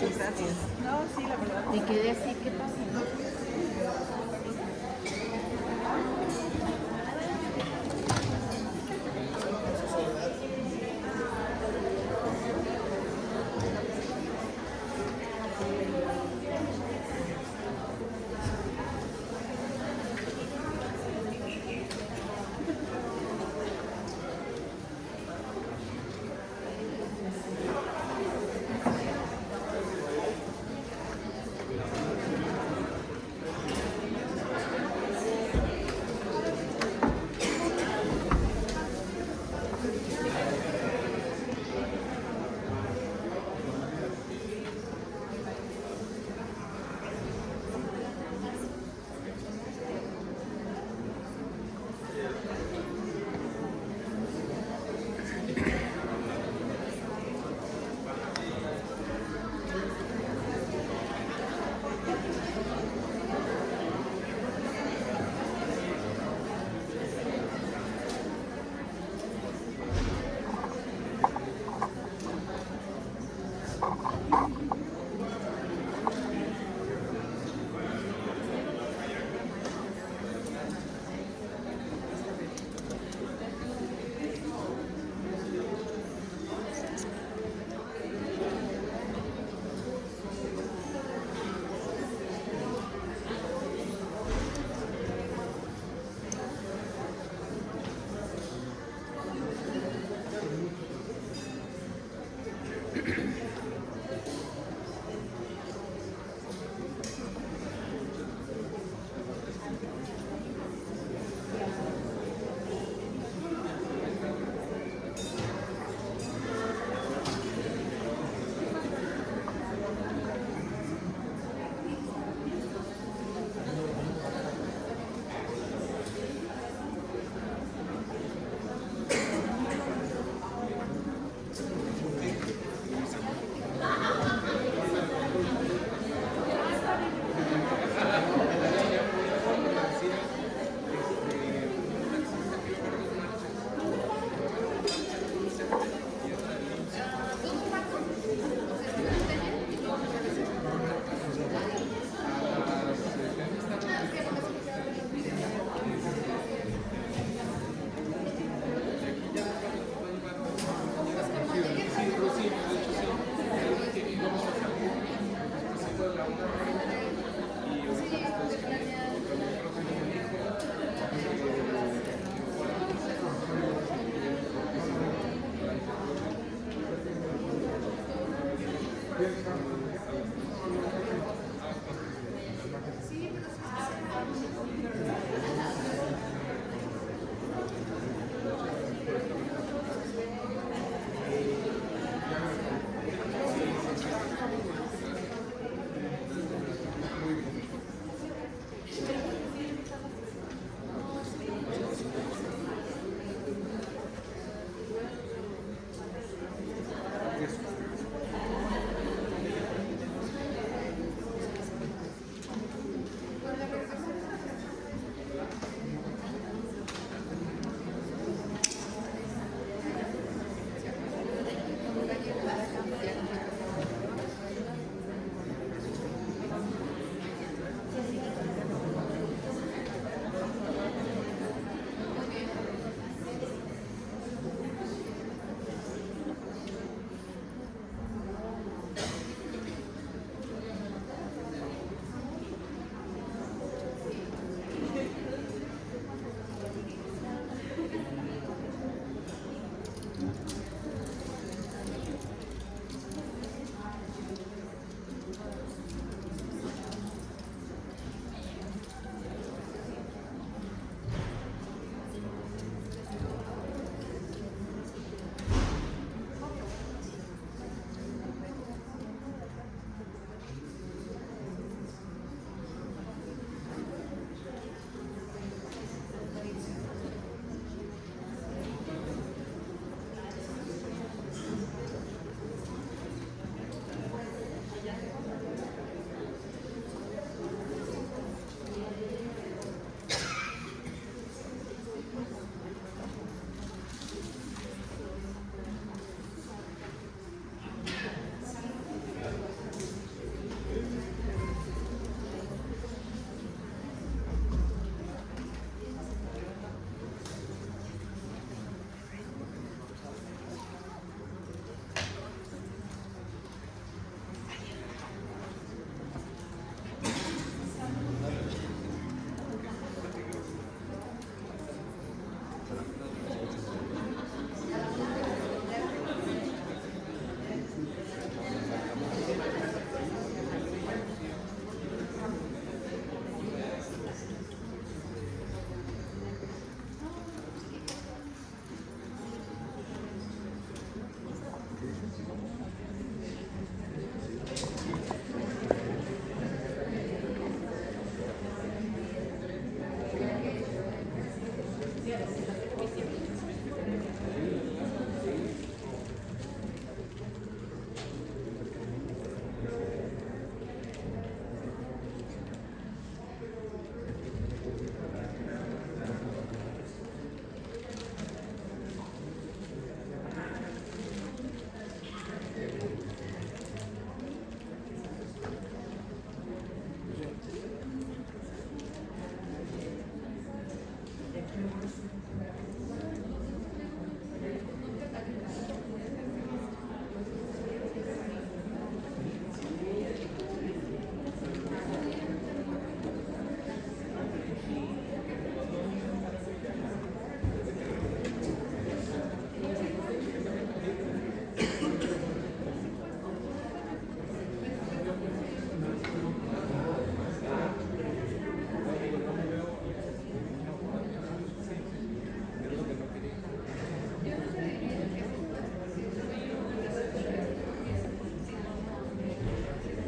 Muchas gracias. No, sí, la verdad. Me quedé así, ¿qué pasa?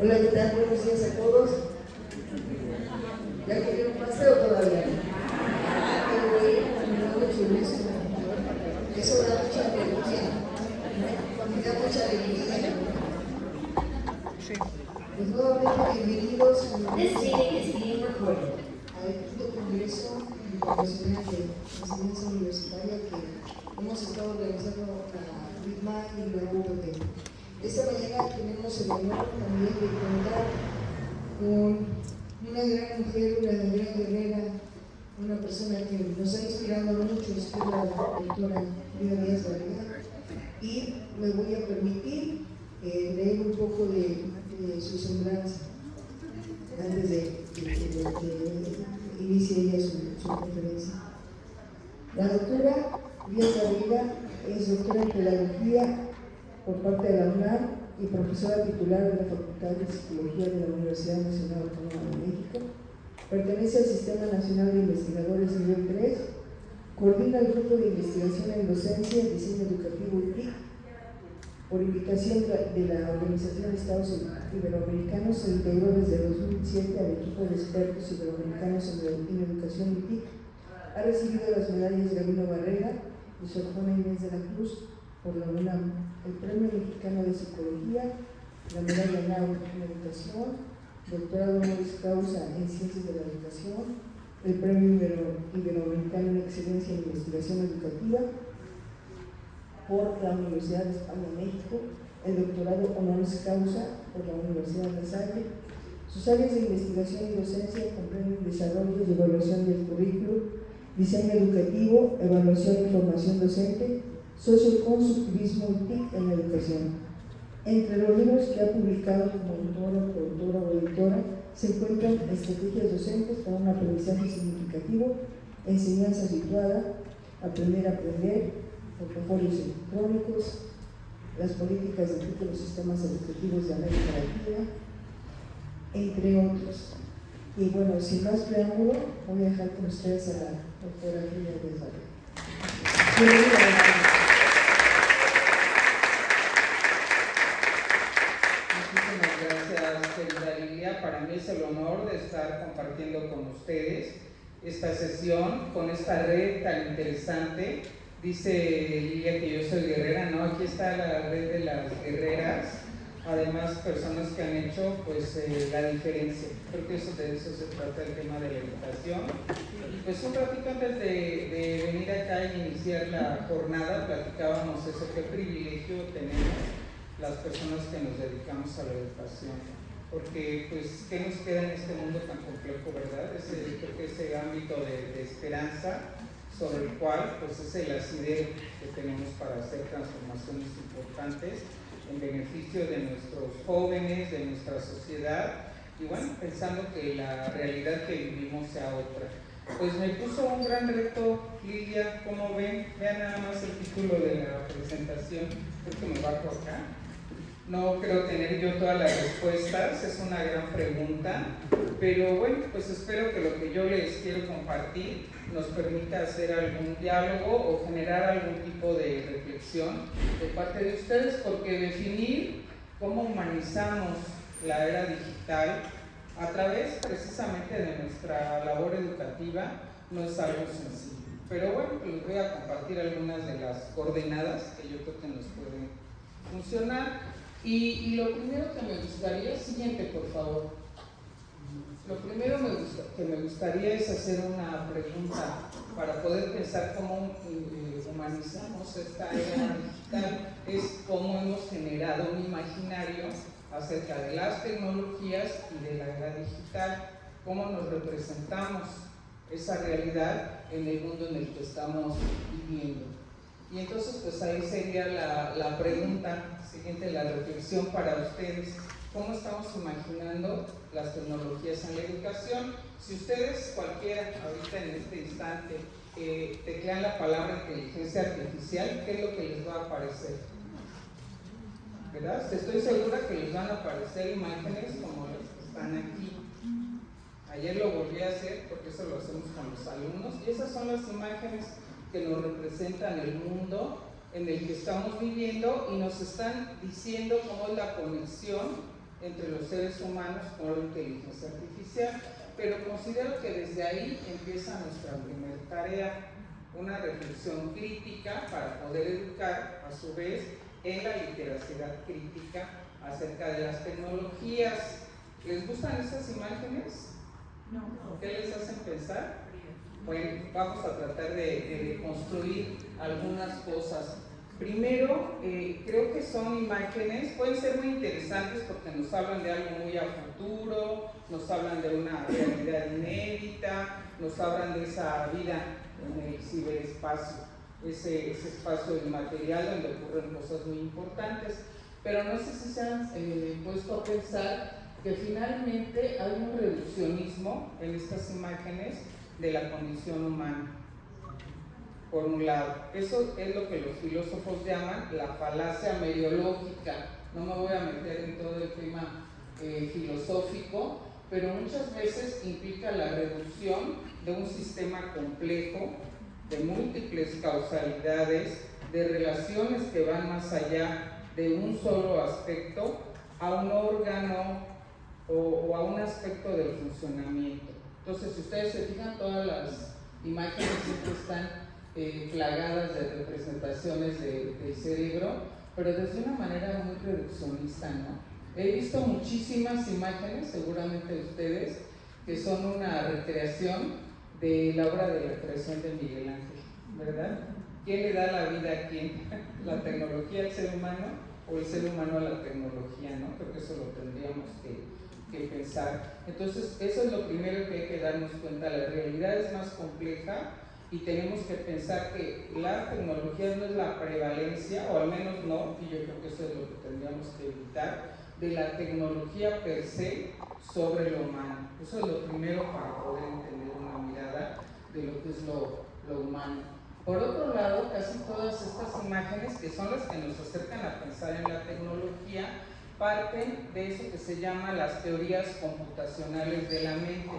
Hola, ¿qué tal? Buenos días a todos. ¿Ya comieron pastel o todavía? Qué bueno, me mucho gusto. Eso da mucha alegría. Me da mucha alegría. Pues nuevamente bienvenidos a al quinto congreso internacional de enseñanza universitaria que hemos estado organizando la RITMA y la UOT. Esta mañana tenemos el honor también de contar con una gran mujer, una gran guerrera, una persona que nos ha inspirado a muchos, que es la doctora Frida Díaz Varela, y me voy a permitir leer un poco de su semblanza antes de inicie ella su conferencia. La doctora Díaz Varela es doctora en Pedagogía por parte de la UNAM y profesora titular de la Facultad de Psicología de la Universidad Nacional Autónoma de México. Pertenece al Sistema Nacional de Investigadores Nivel 3, coordina el Grupo de Investigación en Docencia, Diseño Educativo y TIC. Por invitación de la Organización de Estados Iberoamericanos, se integró desde 2007 al equipo de expertos iberoamericanos en educación y TIC. Ha recibido las medallas Gabino Barrera y Sor Juana Inés de la Cruz por la UNAM, el Premio Mexicano de Psicología, la medalla Nau en Educación, doctorado honoris causa en Ciencias de la Educación, el Premio Iberoamericano en Excelencia en Investigación Educativa por la Universidad de España, México, el doctorado honoris causa por la Universidad de La Salle. Sus áreas de investigación y docencia comprenden desarrollo y evaluación del currículo, diseño educativo, evaluación y formación docente, socioconstructivismo y TIC en la educación. Entre los libros que ha publicado como autora, coautora o editora se encuentran Estrategias docentes para un aprendizaje significativo, Enseñanza situada, Aprender a aprender, Portafolios electrónicos, Las políticas de todos los sistemas educativos de América Latina, entre otros. Y bueno, sin más preámbulo, voy a dejar con ustedes a la doctora Frida Díaz Varela. Para mí es el honor de estar compartiendo con ustedes esta sesión con esta red tan interesante. Dice Lilia que yo soy guerrera, ¿no? Aquí está la red de las guerreras, además personas que han hecho pues la diferencia. Creo que de eso se trata el tema de la educación. Y pues un ratito antes de venir acá y iniciar la jornada platicábamos eso, qué privilegio tenemos las personas que nos dedicamos a la educación. Porque, pues, ¿qué nos queda en este mundo tan complejo, verdad? Creo que ese ámbito de esperanza sobre el cual, pues, es el asidero que tenemos para hacer transformaciones importantes en beneficio de nuestros jóvenes, de nuestra sociedad, y bueno, pensando que la realidad que vivimos sea otra. Pues me puso un gran reto, Lidia, ¿cómo ven? Vean nada más el título de la presentación, creo que me bajo acá. No creo tener yo todas las respuestas, es una gran pregunta, pero bueno, pues espero que lo que yo les quiero compartir nos permita hacer algún diálogo o generar algún tipo de reflexión de parte de ustedes, porque definir cómo humanizamos la era digital a través precisamente de nuestra labor educativa no es algo sencillo. Pero bueno, pues les voy a compartir algunas de las coordenadas que yo creo que nos pueden funcionar. Y lo primero que me gustaría, siguiente por favor. Lo primero que me gustaría es hacer una pregunta para poder pensar cómo humanizamos esta era digital, es cómo hemos generado un imaginario acerca de las tecnologías y de la era digital, cómo nos representamos esa realidad en el mundo en el que estamos viviendo. Y entonces, pues ahí sería la pregunta siguiente, la reflexión para ustedes. ¿Cómo estamos imaginando las tecnologías en la educación? Si ustedes, cualquiera, ahorita en este instante, teclean la palabra inteligencia artificial, ¿qué es lo que les va a aparecer? ¿Verdad? Estoy segura que les van a aparecer imágenes como las que están aquí. Ayer lo volví a hacer porque eso lo hacemos con los alumnos, y esas son las imágenes que nos representan el mundo en el que estamos viviendo y nos están diciendo cómo es la conexión entre los seres humanos con la inteligencia artificial, pero considero que desde ahí empieza nuestra primera tarea, una reflexión crítica para poder educar a su vez en la literacidad crítica acerca de las tecnologías. ¿Les gustan estas imágenes? No. ¿Qué les hacen pensar? Bueno, vamos a tratar de construir algunas cosas. Primero, creo que son imágenes, pueden ser muy interesantes porque nos hablan de algo muy a futuro, nos hablan de una realidad inédita, nos hablan de esa vida en el ciberespacio, ese espacio inmaterial donde ocurren cosas muy importantes. Pero no sé si se han puesto a pensar que finalmente hay un reduccionismo en estas imágenes de la condición humana. Por un lado, eso es lo que los filósofos llaman la falacia meriológica. No me voy a meter en todo el tema filosófico, pero muchas veces implica la reducción de un sistema complejo, de múltiples causalidades, de relaciones que van más allá de un solo aspecto, a un órgano o a un aspecto del funcionamiento. Entonces, si ustedes se fijan, todas las imágenes siempre están plagadas de representaciones del cerebro, pero desde una manera muy reduccionista, ¿no? He visto muchísimas imágenes, seguramente ustedes, que son una recreación de la obra de la creación de Miguel Ángel, ¿verdad? ¿Quién le da la vida a quién? ¿La tecnología al ser humano o el ser humano a la tecnología, ¿no? Creo que eso lo tendríamos que pensar. Entonces, eso es lo primero que hay que darnos cuenta. La realidad es más compleja y tenemos que pensar que la tecnología no es la prevalencia, o al menos no, y yo creo que eso es lo que tendríamos que evitar, de la tecnología per se sobre lo humano. Eso es lo primero para poder entender una mirada de lo que es lo humano. Por otro lado, casi todas estas imágenes, que son las que nos acercan a pensar en la tecnología, parten de eso que se llama las teorías computacionales de la mente.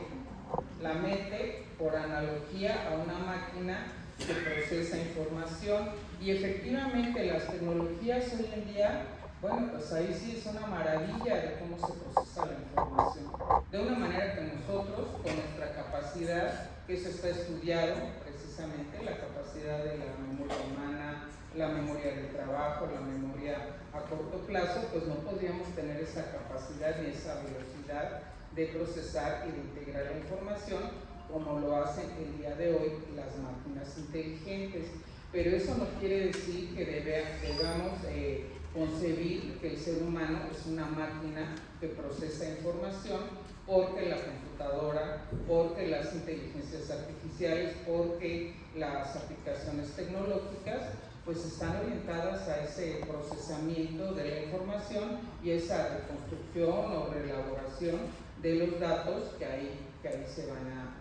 La mente, por analogía a una máquina que procesa información, y efectivamente las tecnologías hoy en día, bueno, pues ahí sí es una maravilla de cómo se procesa la información, de una manera que nosotros, con nuestra capacidad, que eso está estudiado precisamente, la capacidad de la memoria humana, la memoria de trabajo, la memoria a corto plazo, pues no podríamos tener esa capacidad ni esa velocidad de procesar y de integrar la información como lo hacen el día de hoy las máquinas inteligentes. Pero eso no quiere decir que debamos concebir que el ser humano es una máquina que procesa información, porque la computadora, porque las inteligencias artificiales, porque las aplicaciones tecnológicas pues están orientadas a ese procesamiento de la información y esa reconstrucción o reelaboración de los datos que ahí se van a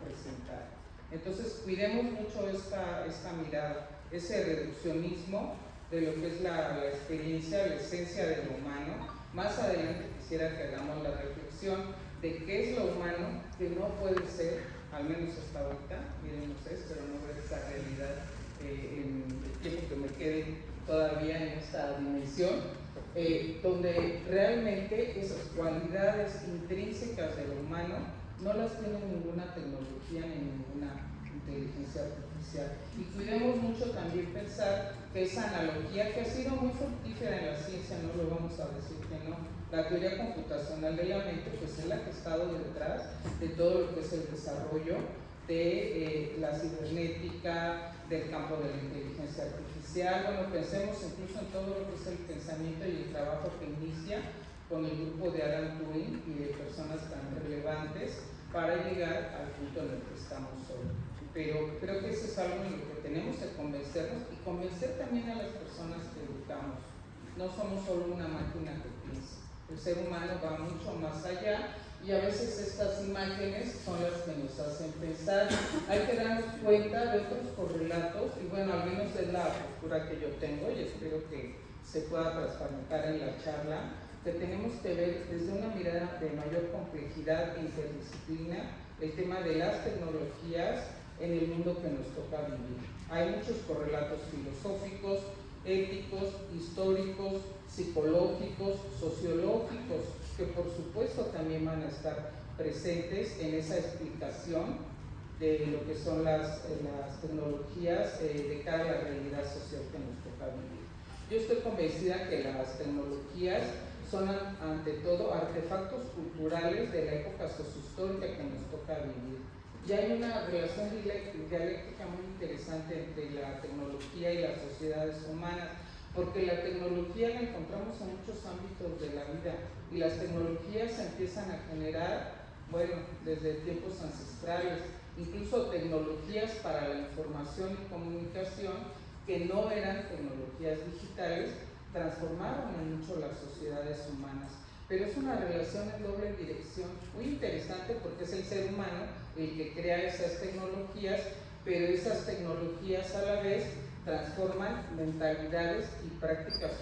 presentar. Entonces, cuidemos mucho esta mirada, ese reduccionismo de lo que es la experiencia, la esencia de lo humano. Más adelante quisiera que hagamos la reflexión de qué es lo humano, que no puede ser, al menos hasta ahorita, miren ustedes, pero no ver esa realidad en el tiempo que me quede todavía en esta dimensión, donde realmente esas cualidades intrínsecas de lo humano no las tiene ninguna tecnología ni ninguna inteligencia artificial. Y cuidemos mucho también pensar que esa analogía, que ha sido muy fructífera en la ciencia, no lo vamos a decir que no, la teoría computacional de la mente, pues es la que ha estado detrás de todo lo que es el desarrollo de la cibernética, del campo de la inteligencia artificial. Bueno, pensemos incluso en todo lo que es el pensamiento y el trabajo que inicia con el grupo de Alan Turing y de personas tan relevantes para llegar al punto en el que estamos hoy. Pero creo que eso es algo en lo que tenemos que convencernos y convencer también a las personas que educamos. No somos solo una máquina que piensa. El ser humano va mucho más allá y a veces estas imágenes son las que nos hacen pensar. Hay que darnos cuenta de otros correlatos y bueno, al menos es la postura que yo tengo y espero que se pueda transparentar en la charla, que tenemos que ver desde una mirada de mayor complejidad e interdisciplina el tema de las tecnologías en el mundo que nos toca vivir. Hay muchos correlatos filosóficos, éticos, históricos, psicológicos, sociológicos, que por supuesto también van a estar presentes en esa explicación de lo que son las tecnologías de cara a la realidad social que nos toca vivir. Yo estoy convencida que las tecnologías son ante todo artefactos culturales de la época sociohistórica que nos toca vivir. Y hay una relación dialéctica muy interesante entre la tecnología y las sociedades humanas, porque la tecnología la encontramos en muchos ámbitos de la vida y las tecnologías se empiezan a generar, bueno, desde tiempos ancestrales, incluso tecnologías para la información y comunicación que no eran tecnologías digitales, transformaron en mucho las sociedades humanas. Pero es una relación en doble dirección, muy interesante porque es el ser humano el que crea esas tecnologías, pero esas tecnologías a la vez transforman mentalidades y prácticas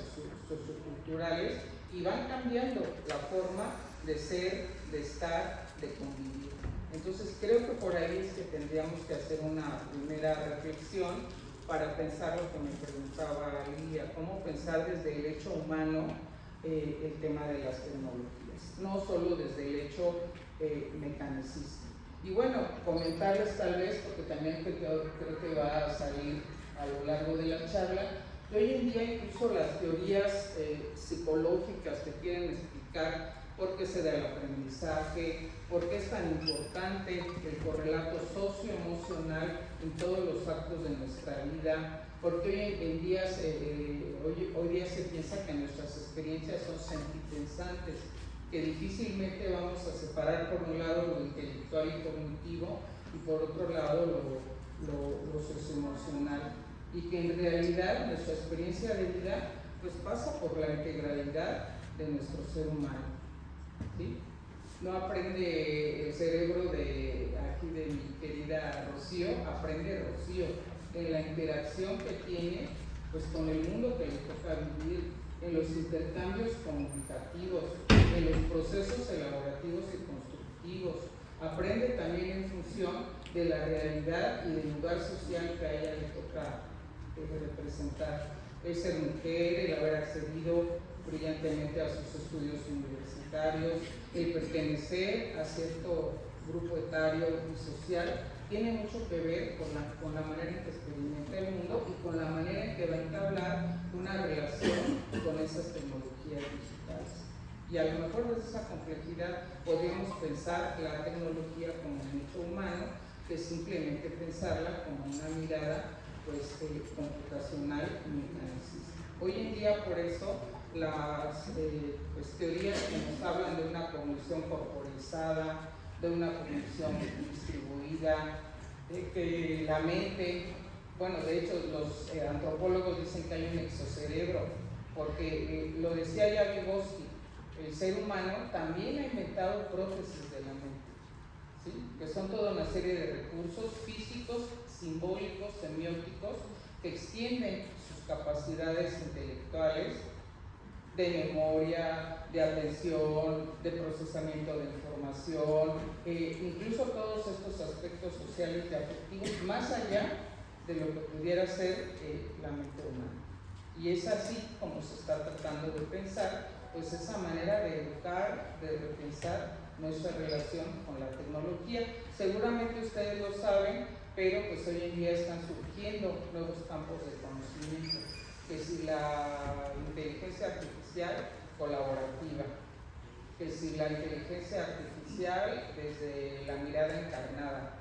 socioculturales y van cambiando la forma de ser, de estar, de convivir. Entonces creo que por ahí es que tendríamos que hacer una primera reflexión para pensar lo que me preguntaba Lilia, cómo pensar desde el hecho humano el tema de las tecnologías, no solo desde el hecho mecanicista. Y bueno, comentarles tal vez, porque también creo que va a salir a lo largo de la charla, que hoy en día incluso las teorías psicológicas que quieren explicar por qué se da el aprendizaje, por qué es tan importante el correlato socioemocional en todos los actos de nuestra vida, porque hoy día se piensa que nuestras experiencias son sentipensantes, que difícilmente vamos a separar por un lado lo intelectual y cognitivo y por otro lado lo socioemocional, y que en realidad nuestra experiencia de vida pues pasa por la integralidad de nuestro ser humano. ¿Sí? No aprende el cerebro de mi querida Rocío, aprende Rocío en la interacción que tiene pues con el mundo que le toca vivir, en los intercambios comunicativos, en los procesos elaborativos y constructivos. Aprende también en función de la realidad y del lugar social que a ella le toca representar. El ser mujer, el haber accedido brillantemente a sus estudios universitarios, el pertenecer a cierto grupo etario y social, tiene mucho que ver con la manera en que experimenta el mundo y con la manera en que va a entablar una relación con esas tecnologías digitales. Y a lo mejor desde esa complejidad podríamos pensar la tecnología como un hecho humano, que simplemente pensarla como una mirada pues, computacional y mecanicista. Hoy en día, por eso, las teorías que nos hablan de una cognición corporizada, de una cognición distribuida, de que la mente, bueno, de hecho los antropólogos dicen que hay un exocerebro, porque lo decía ya Vygotsky, el ser humano también ha inventado prótesis de la mente, ¿sí? Que son toda una serie de recursos físicos, simbólicos, semióticos, que extienden sus capacidades intelectuales de memoria, de atención, de procesamiento de información, incluso todos estos aspectos sociales y afectivos, más allá de lo que pudiera ser la mente humana. Y es así como se está tratando de pensar, pues esa manera de educar, de repensar nuestra relación con la tecnología. Seguramente ustedes lo saben, pero pues hoy en día están surgiendo nuevos campos de conocimiento, que si la inteligencia artificial colaborativa, que si la inteligencia artificial desde la mirada encarnada,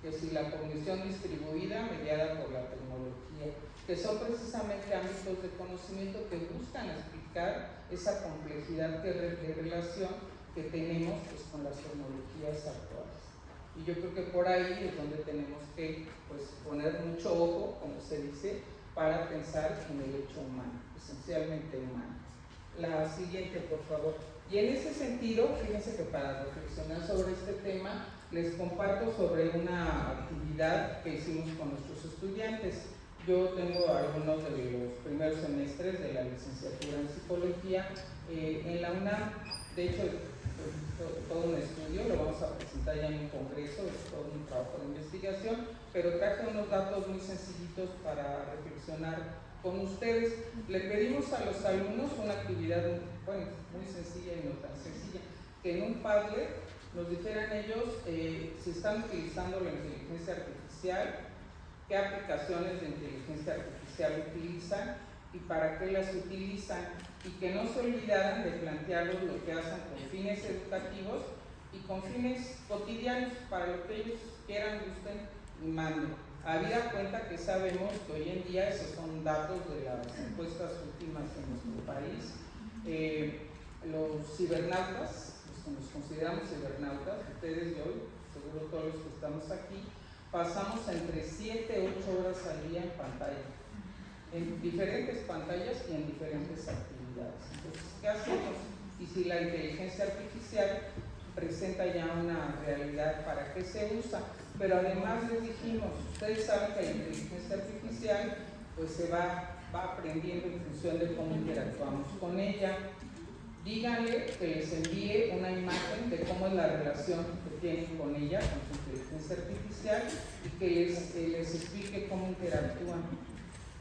que si la cognición distribuida mediada por la tecnología, que son precisamente ámbitos de conocimiento que buscan explicar esa complejidad de relación que tenemos pues, con las tecnologías actuales. Y yo creo que por ahí es donde tenemos que pues, poner mucho ojo, como se dice, para pensar en el hecho humano, esencialmente humano. La siguiente, por favor. Y en ese sentido, fíjense que para reflexionar sobre este tema, les comparto sobre una actividad que hicimos con nuestros estudiantes. Yo tengo algunos de los primeros semestres de la licenciatura en psicología en la UNAM. De hecho, todo un estudio, lo vamos a presentar ya en un congreso, es todo un trabajo de investigación, pero traje unos datos muy sencillitos para reflexionar con ustedes. Le pedimos a los alumnos una actividad, bueno, muy sencilla y no tan sencilla, que en un Padlet nos dijeran ellos si están utilizando la inteligencia artificial, qué aplicaciones de inteligencia artificial utilizan y para qué las utilizan, y que no se olvidaran de plantearlos lo que hacen con fines educativos y con fines cotidianos para lo que ellos quieran, gusten y manden. Habida cuenta que sabemos que hoy en día, esos son datos de las encuestas últimas en nuestro país, los cibernautas, los que nos consideramos cibernautas, ustedes y yo, seguro todos los que estamos aquí, pasamos entre 7 y 8 horas al día en pantalla, en diferentes pantallas y en diferentes actividades. Entonces, ¿qué hacemos? Y si la inteligencia artificial presenta ya una realidad, ¿para qué se usa? Pero además les dijimos, ustedes saben que la inteligencia artificial pues se va aprendiendo en función de cómo interactuamos con ella. Díganle que les envíe una imagen de cómo es la relación que tienen con ella, con su inteligencia artificial, y que les explique cómo interactúan.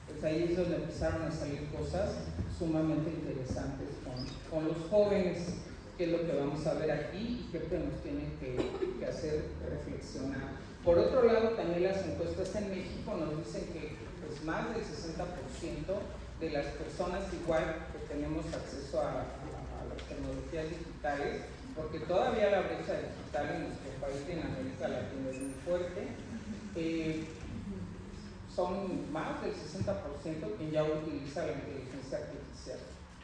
Pues ahí es donde empezaron a salir cosas sumamente interesantes con los jóvenes, que es lo que vamos a ver aquí y que nos tiene que hacer reflexionar. Por otro lado, también las encuestas en México nos dicen que pues, más del 60% de las personas igual que tenemos acceso a las tecnologías digitales, porque todavía la brecha digital en nuestro país y en América Latina es muy fuerte, son más del 60% quien ya utiliza la inteligencia artificial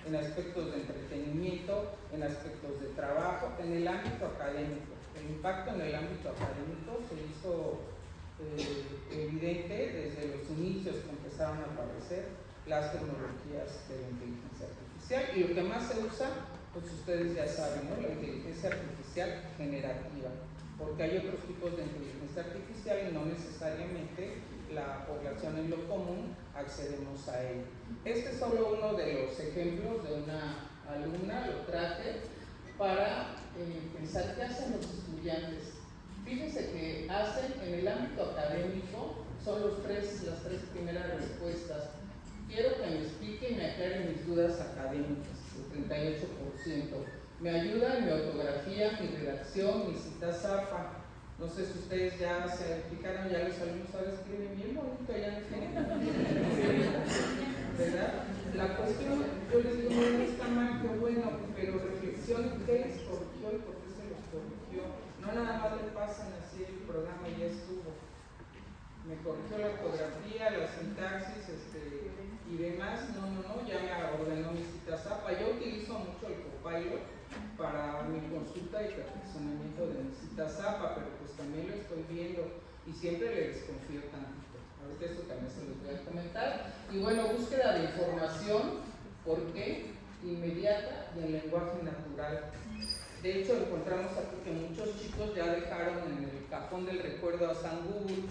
en aspectos de entretenimiento, en aspectos de trabajo, en el ámbito académico. El impacto en el ámbito académico se hizo evidente desde los inicios que empezaron a aparecer las tecnologías de la inteligencia artificial, y lo que más se usa, pues ustedes ya saben, ¿no? La inteligencia artificial generativa, porque hay otros tipos de inteligencia artificial y no necesariamente la población en lo común accedemos a ello. Este es solo uno de los ejemplos de una alumna, lo traje para pensar qué hacen los estudiantes. Fíjense que hacen en el ámbito académico, son las tres primeras respuestas. Quiero que me expliquen y me aclaren mis dudas académicas, el 38%. Me ayuda en mi ortografía, mi redacción, mi cita zapa. No sé si ustedes ya se explicaron, ya los alumnos ahora escriben bien bonito, ya no tienen. ¿Verdad? La cuestión, yo les digo, no está mal, qué bueno, pero reflexionen qué les corrigió y por qué se los corrigió. No nada más le pasan así el programa y ya estuvo. Me corrigió la ortografía, la sintaxis y demás. No, ya me ordenó mi cita zapa. Yo utilizo mucho el Copilot para mi consulta y perfeccionamiento de mi cita zapa, pero pues también lo estoy viendo y siempre le desconfío tantito. Ahorita esto también se los voy a comentar. Y bueno, búsqueda de información, ¿por qué? Inmediata y en lenguaje natural. De hecho, encontramos aquí que muchos chicos ya dejaron en el cajón del recuerdo a San Google,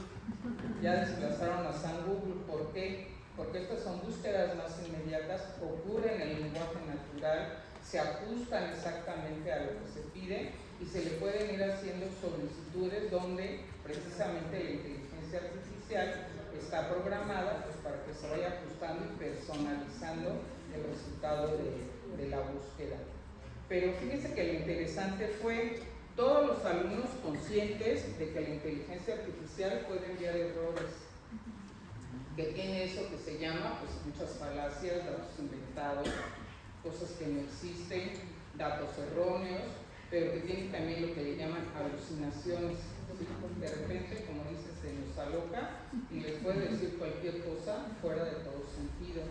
ya desplazaron a San Google. ¿Por qué? Porque estas son búsquedas más inmediatas, ocurren en el lenguaje natural, se ajustan exactamente a lo que se pide y se le pueden ir haciendo solicitudes donde precisamente la inteligencia artificial está programada pues, para que se vaya ajustando y personalizando el resultado de la búsqueda. Pero fíjense que lo interesante fue todos los alumnos conscientes de que la inteligencia artificial puede enviar errores, que tiene eso que se llama pues muchas falacias, datos inventados, cosas que no existen, datos erróneos, pero que tiene también lo que le llaman alucinaciones. ¿Sí? De repente, como dice, se nos aloca y les puede decir cualquier cosa fuera de todo sentido.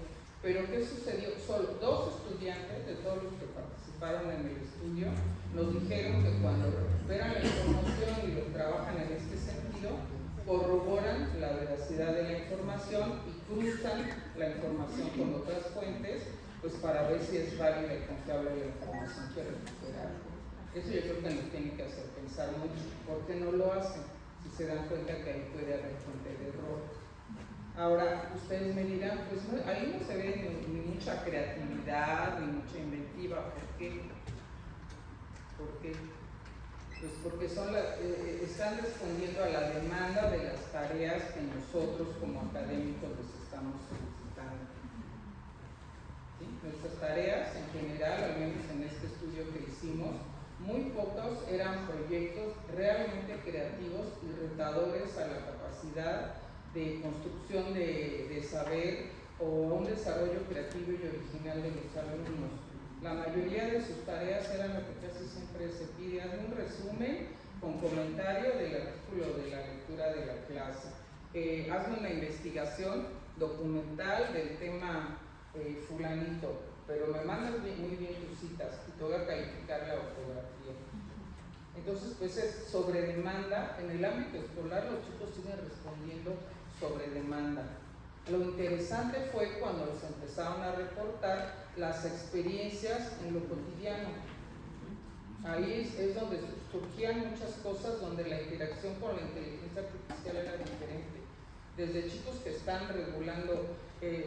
Pero ¿qué sucedió? Solo 2 estudiantes de todos los que participaron en el estudio nos dijeron que cuando recuperan la información y lo trabajan en este sentido, corroboran la veracidad de la información y cruzan la información con otras fuentes, pues para ver si es válida y confiable la información que recuperaron. Eso yo creo que nos tiene que hacer pensar mucho. ¿Por qué no lo hacen? Si se dan cuenta que ahí puede haber fuente de error. Ahora, ustedes me dirán, pues no, ahí no se ve ni mucha creatividad, ni mucha inventiva. ¿Por qué? ¿Por qué? Pues porque están respondiendo a la demanda de las tareas que nosotros como académicos les estamos solicitando. Nuestras tareas en general, al menos en este estudio que hicimos, muy pocos eran proyectos realmente creativos y retadores a la capacidad de construcción de saber o un desarrollo creativo y original de los alumnos. La mayoría de sus tareas eran lo que casi siempre se pide: hazme un resumen con comentario del artículo de la lectura de la clase, hazme una investigación documental del tema fulanito, pero me mandas muy bien tus citas y te voy a calificar la ortografía. Entonces, pues es sobre demanda. En el ámbito escolar los chicos siguen respondiendo sobre demanda. Lo interesante fue cuando se empezaron a reportar las experiencias en lo cotidiano. Ahí es donde surgían muchas cosas, donde la interacción con la inteligencia artificial era diferente. Desde chicos que están regulando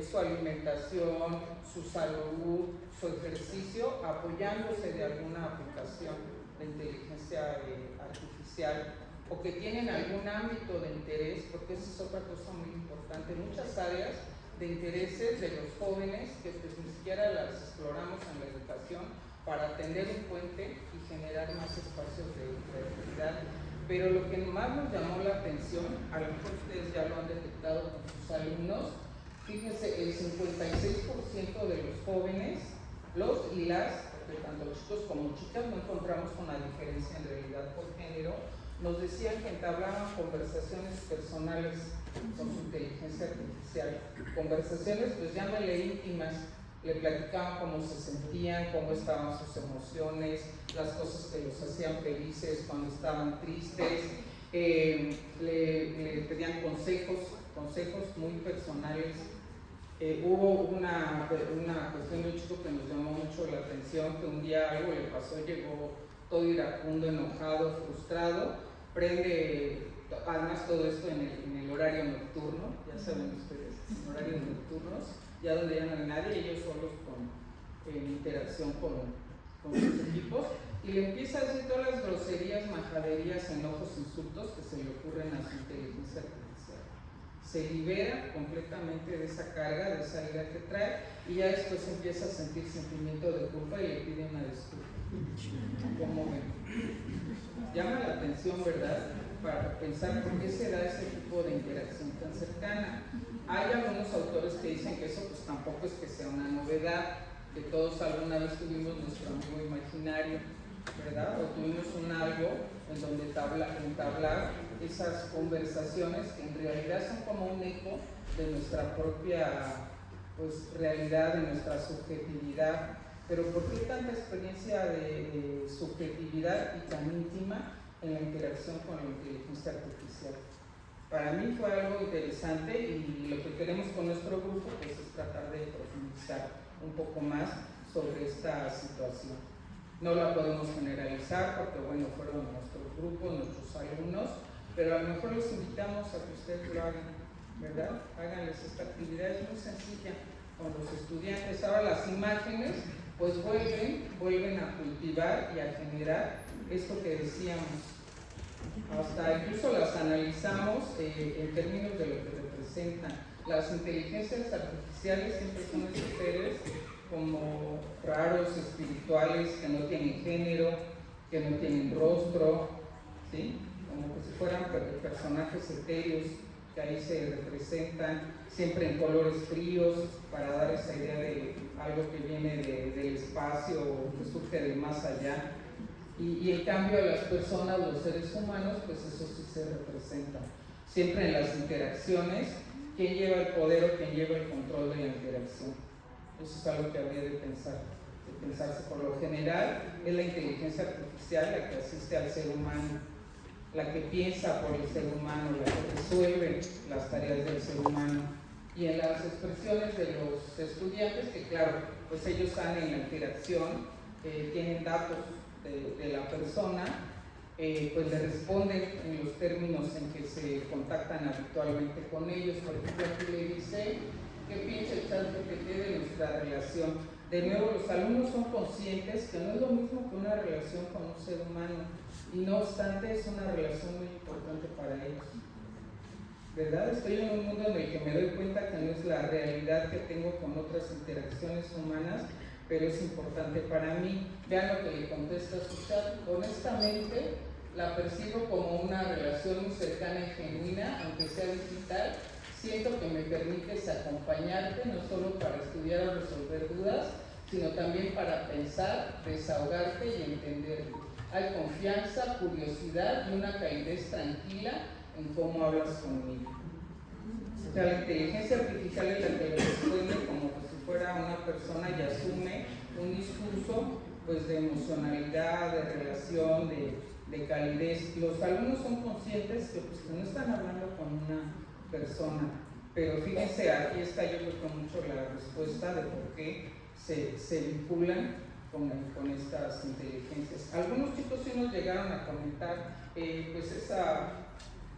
su alimentación, su salud, su ejercicio, apoyándose de alguna aplicación de inteligencia artificial, o que tienen algún ámbito de interés, porque esa es otra cosa muy importante. Muchas áreas de intereses de los jóvenes que pues ni siquiera las exploramos en la educación para tender un puente y generar más espacios de creatividad. Pero lo que más nos llamó la atención, a lo mejor ustedes ya lo han detectado con sus alumnos, fíjense, el 56% de los jóvenes, los y las, porque tanto los chicos como chicas, no encontramos una diferencia en realidad por género, nos decían que entablaban conversaciones personales con su inteligencia artificial. Conversaciones, pues llámale íntimas, le platicaban cómo se sentían, cómo estaban sus emociones, las cosas que los hacían felices cuando estaban tristes, le pedían consejos muy personales. Hubo una cuestión de un chico que nos llamó mucho la atención, que un día algo le pasó, llegó todo iracundo, enojado, frustrado, prende, además todo esto en el horario nocturno, ya saben ustedes, en horarios nocturnos, ya donde ya no hay nadie, ellos solos en interacción con sus equipos, y le empieza a decir todas las groserías, majaderías, enojos, insultos que se le ocurren a su inteligencia artificial. Se libera completamente de esa carga, de esa ira que trae, y ya después empieza a sentir sentimiento de culpa y le pide una disculpa. ¿Cómo ven? Llama la atención, ¿verdad?, para pensar por qué se da ese tipo de interacción tan cercana. Hay algunos autores que dicen que eso pues tampoco es que sea una novedad, que todos alguna vez tuvimos nuestro amigo imaginario, ¿verdad? O tuvimos un algo en donde entablar esas conversaciones que en realidad son como un eco de nuestra propia pues realidad, de nuestra subjetividad. Pero ¿por qué tanta experiencia de subjetividad y tan íntima en la interacción con la inteligencia artificial? Para mí fue algo interesante, y lo que queremos con nuestro grupo pues, es tratar de profundizar un poco más sobre esta situación. No la podemos generalizar porque bueno, fueron nuestros grupos, nuestros alumnos, pero a lo mejor los invitamos a que ustedes lo hagan, ¿verdad? Háganles esta actividad, es muy sencilla con los estudiantes. Ahora las imágenes pues vuelven a cultivar y a generar esto que decíamos. Hasta incluso las analizamos en términos de lo que representan. Las inteligencias artificiales siempre son esos seres como raros, espirituales, que no tienen género, que no tienen rostro, ¿sí? Como que si fueran personajes etéreos que ahí se representan, siempre en colores fríos, para dar esa idea de algo que viene del espacio o que surge del más allá. Y en cambio a las personas, los seres humanos, pues eso sí se representa. Siempre en las interacciones, ¿quién lleva el poder o quién lleva el control de la interacción? Eso es algo que habría de pensarse. Por lo general, es la inteligencia artificial la que asiste al ser humano, la que piensa por el ser humano, la que resuelve las tareas del ser humano. Y en las expresiones de los estudiantes, que claro, pues ellos están en la interacción, tienen datos de la persona, pues le responden en los términos en que se contactan habitualmente con ellos. Por ejemplo, aquí le dice, ¿qué piensa el ChatGPT de nuestra relación? De nuevo, los alumnos son conscientes que no es lo mismo que una relación con un ser humano, y no obstante es una relación muy importante para ellos. ¿verdad? Estoy en un mundo en el que me doy cuenta que no es la realidad que tengo con otras interacciones humanas, pero es importante para mí. Vean lo que le contesta a su chat. Honestamente, la percibo como una relación muy cercana y genuina, aunque sea digital. Siento que me permites acompañarte, no solo para estudiar o resolver dudas, sino también para pensar, desahogarte y entenderme. Hay confianza, curiosidad y una calidez tranquila en cómo hablas conmigo. O sea, la inteligencia artificial es la que le responde como si fuera una persona y asume un discurso pues, de emocionalidad, de relación, de calidez. Los alumnos son conscientes que, pues, que no están hablando con una persona, pero fíjense, aquí está yo creo que mucho la respuesta de por qué se vinculan con estas inteligencias. Algunos chicos sí nos llegaron a comentar,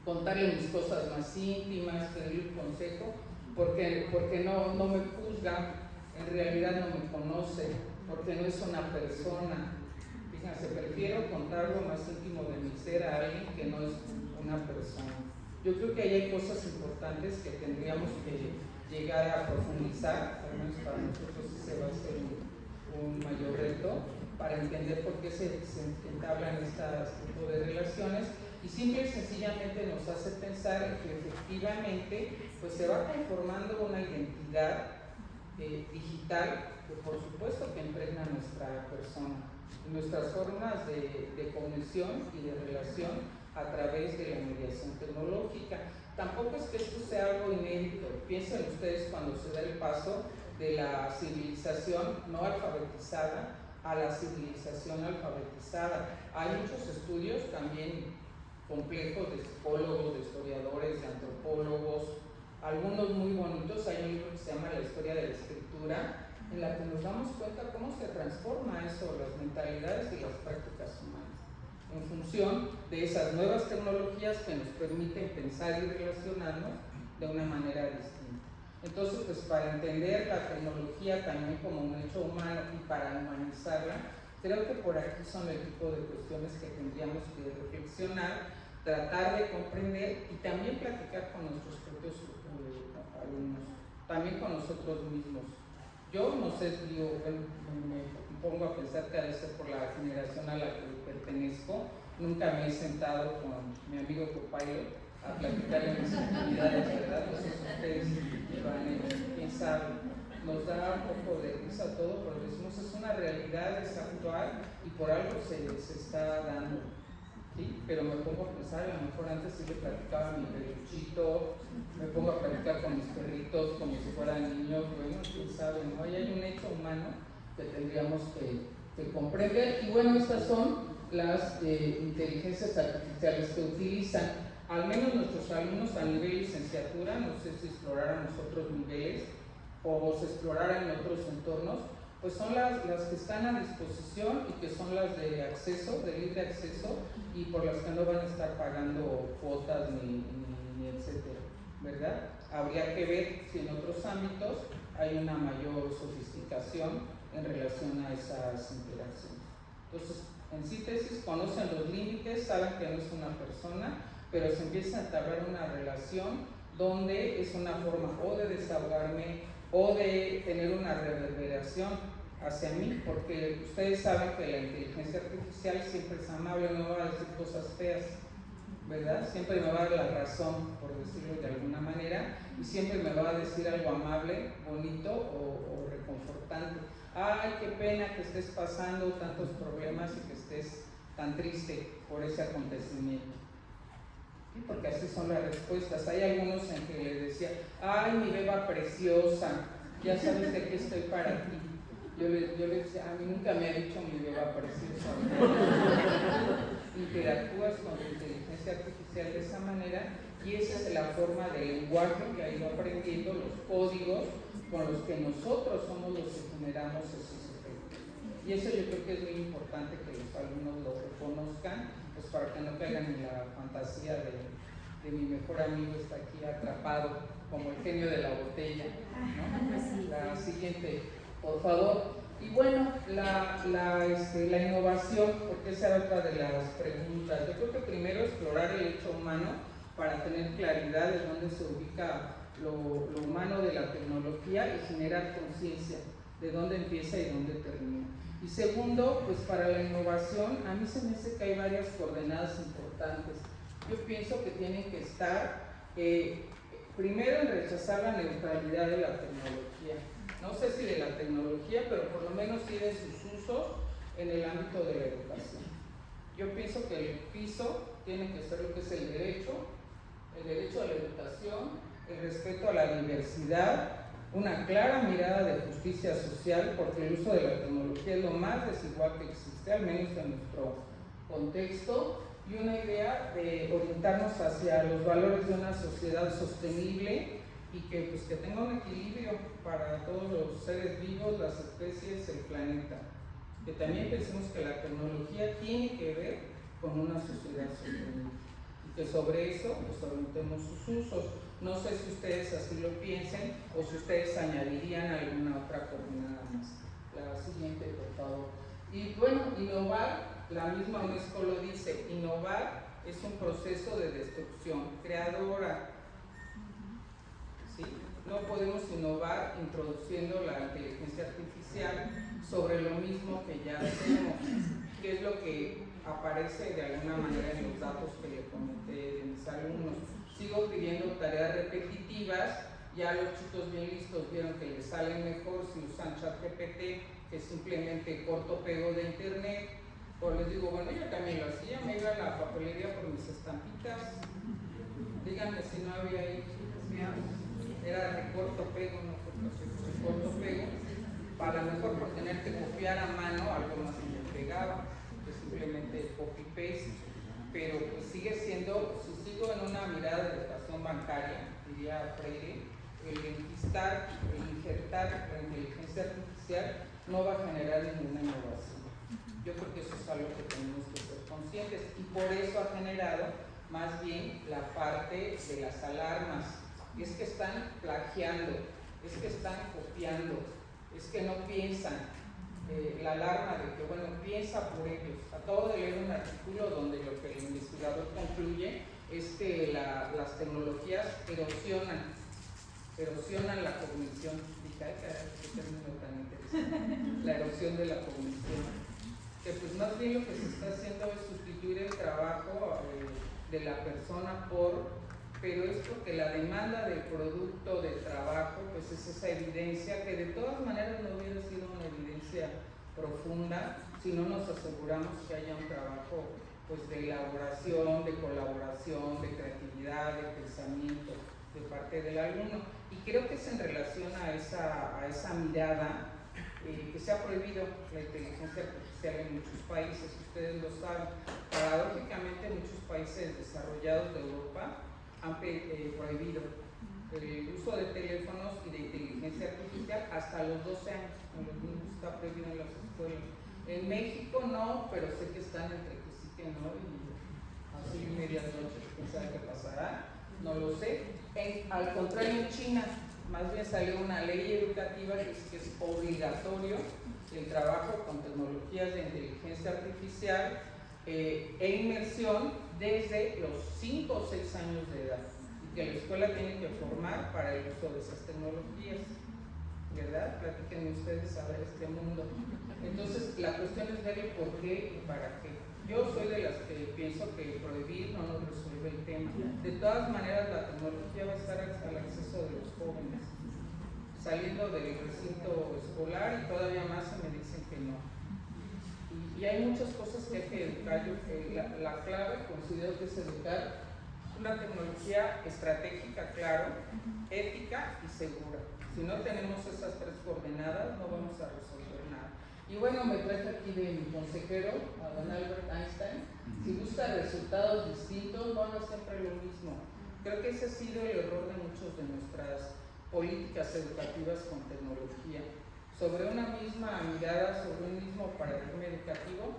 contarle mis cosas más íntimas, pedirle un consejo, porque no me juzga, en realidad no me conoce, porque no es una persona. Fíjense, prefiero contar lo más íntimo de mi ser a alguien que no es una persona. Yo creo que ahí hay cosas importantes que tendríamos que llegar a profundizar, al menos para nosotros ese va a ser un mayor reto, para entender por qué se entablan este tipo de relaciones, y simple y sencillamente nos hace pensar que efectivamente pues, se va conformando una identidad digital que por supuesto que impregna nuestra persona, nuestras formas de conexión y de relación a través de la mediación tecnológica. Tampoco es que esto sea algo inédito. Piensen ustedes cuando se da el paso de la civilización no alfabetizada a la civilización alfabetizada. Hay muchos estudios también complejos de psicólogos, de historiadores, de antropólogos, algunos muy bonitos. Hay un libro que se llama La historia de la escritura, en la que nos damos cuenta cómo se transforma eso, las mentalidades y las prácticas humanas, en función de esas nuevas tecnologías que nos permiten pensar y relacionarnos de una manera distinta. Entonces, pues para entender la tecnología también como un hecho humano y para humanizarla, creo que por aquí son el tipo de cuestiones que tendríamos que reflexionar, tratar de comprender y también platicar con nuestros propios alumnos, también con nosotros mismos. Yo no sé, me pongo a pensar que ha de ser por la generación a la que pertenezco. Nunca me he sentado con mi amigo Copilot a platicar en mis actividades, ¿verdad? No sé si ustedes lo han hecho, quién sabe. Nos da un poco de risa todo, pero decimos es una realidad, es actual y por algo se está dando. ¿Sí? Pero me pongo a pensar, a lo mejor antes sí le platicaba a mi peluchito, me pongo a platicar con mis perritos como si fueran niños, bueno, quién sabe, ¿no? Ahí hay un hecho humano que tendríamos que comprender. Y bueno, estas son las inteligencias artificiales que utilizan, al menos nuestros alumnos a nivel licenciatura, no sé si explorarán otros niveles o se explorarán en otros entornos, pues son las que están a disposición y que son las de acceso, de libre acceso, y por las que no van a estar pagando cuotas ni etcétera, ¿verdad? Habría que ver si en otros ámbitos hay una mayor sofisticación en relación a esas interacciones. Entonces, en síntesis, conocen los límites, saben que no es una persona, pero se empieza a entablar una relación donde es una forma o de desahogarme o de tener una reverberación hacia mí, porque ustedes saben que la inteligencia artificial siempre es amable, no va a decir cosas feas, ¿verdad? Siempre me va a dar la razón, por decirlo de alguna manera, y siempre me va a decir algo amable, bonito o reconfortante. Ay, qué pena que estés pasando tantos problemas y que estés tan triste por ese acontecimiento. ¿Sí? Porque así son las respuestas. Hay algunos en que le decía, ay, mi beba preciosa, ya sabes de qué estoy para ti. Yo le decía, a mí nunca me ha dicho mi beba preciosa. Interactúas con la inteligencia artificial de esa manera y esa es la forma de lenguaje que ha ido aprendiendo, los códigos con los que nosotros somos los que generamos esos efectos. Y eso yo creo que es muy importante que los alumnos lo reconozcan, pues para que no caigan en la fantasía de mi mejor amigo está aquí atrapado como el genio de la botella, ¿no? La siguiente, por favor. Y bueno, la innovación, porque esa era otra de las preguntas. Yo creo que primero explorar el hecho humano para tener claridad de dónde se ubica lo humano de la tecnología y generar conciencia de dónde empieza y dónde termina. Y segundo, pues para la innovación, a mí se me hace que hay varias coordenadas importantes. Yo pienso que tienen que estar, primero, en rechazar la neutralidad de la tecnología. No sé si de la tecnología, pero por lo menos sí de sus usos en el ámbito de la educación. Yo pienso que el piso tiene que ser lo que es el derecho a la educación, el respeto a la diversidad, una clara mirada de justicia social, porque el uso de la tecnología es lo más desigual que existe, al menos en nuestro contexto, y una idea de orientarnos hacia los valores de una sociedad sostenible y que, pues, que tenga un equilibrio para todos los seres vivos, las especies, el planeta. Que también pensemos que la tecnología tiene que ver con una sociedad sostenible y que sobre eso pues orientemos sus usos. No sé si ustedes así lo piensen o si ustedes añadirían alguna otra coordenada más. La siguiente, por favor. Y bueno, innovar, la misma UNESCO lo dice, innovar es un proceso de destrucción creadora. ¿Sí? No podemos innovar introduciendo la inteligencia artificial sobre lo mismo que ya hacemos, que es lo que aparece de alguna manera en los datos que le comenté de mis alumnos. Sigo pidiendo tareas repetitivas, ya los chicos bien listos vieron que les salen mejor si usan ChatGPT que simplemente corto pego de internet. O les digo, bueno, yo también lo hacía, me iba a la papelería por mis estampitas, díganme si no había ahí, era recorto pego, no recorto pego, para mejor por tener que copiar a mano algo más que me pegaba, que simplemente copy paste, pero pues sigue siendo, si sigo en una mirada de educación bancaria, diría Freire, el ingestar la inteligencia artificial no va a generar ninguna innovación. Yo creo que eso es algo que tenemos que ser conscientes y por eso ha generado más bien la parte de las alarmas. Es que están plagiando, es que están copiando, es que no piensan. La alarma de que, bueno, piensa por ellos. Acabo de leer un artículo donde lo que el investigador concluye es que las tecnologías erosionan la cognición. Dije, ay, caray, qué término tan interesante. La erosión de la cognición. Que pues más bien lo que se está haciendo es sustituir el trabajo de la persona pero es porque la demanda del producto de trabajo pues es esa evidencia que de todas maneras no hubiera sido una evidencia profunda si no nos aseguramos que haya un trabajo pues de elaboración, de colaboración, de creatividad, de pensamiento de parte del alumno. Y creo que es en relación a esa mirada que se ha prohibido la inteligencia artificial en muchos países, ustedes lo saben. Paradójicamente muchos países desarrollados de Europa han prohibido el uso de teléfonos y de inteligencia artificial hasta los 12 años. En los niños está prohibido en las escuelas. En México no, pero sé que están entre que sí que no y así medias noches, quién sabe qué pasará, no lo sé. Al contrario, en China más bien salió una ley educativa que dice que es obligatorio el trabajo con tecnologías de inteligencia artificial e inmersión desde los 5 o 6 años de edad y que la escuela tiene que formar para el uso de esas tecnologías, ¿verdad? Platíquenme ustedes a ver este mundo. Entonces la cuestión es ver el por qué y para qué. Yo soy de las que pienso que prohibir no nos resuelve el tema. De todas maneras la tecnología va a estar al acceso de los jóvenes, saliendo del recinto escolar y todavía más se me dicen que no. Y hay muchas cosas que hay que educar. La clave considero que es educar una tecnología estratégica, claro, ética y segura. Si no tenemos esas tres coordenadas, no vamos a resolver nada. Y bueno, me traje aquí de mi consejero, a don Albert Einstein. Si busca resultados distintos, van a siempre lo mismo. Creo que ese ha sido el error de muchas de nuestras políticas educativas con tecnología. Sobre una misma mirada, sobre un mismo paradigma educativo,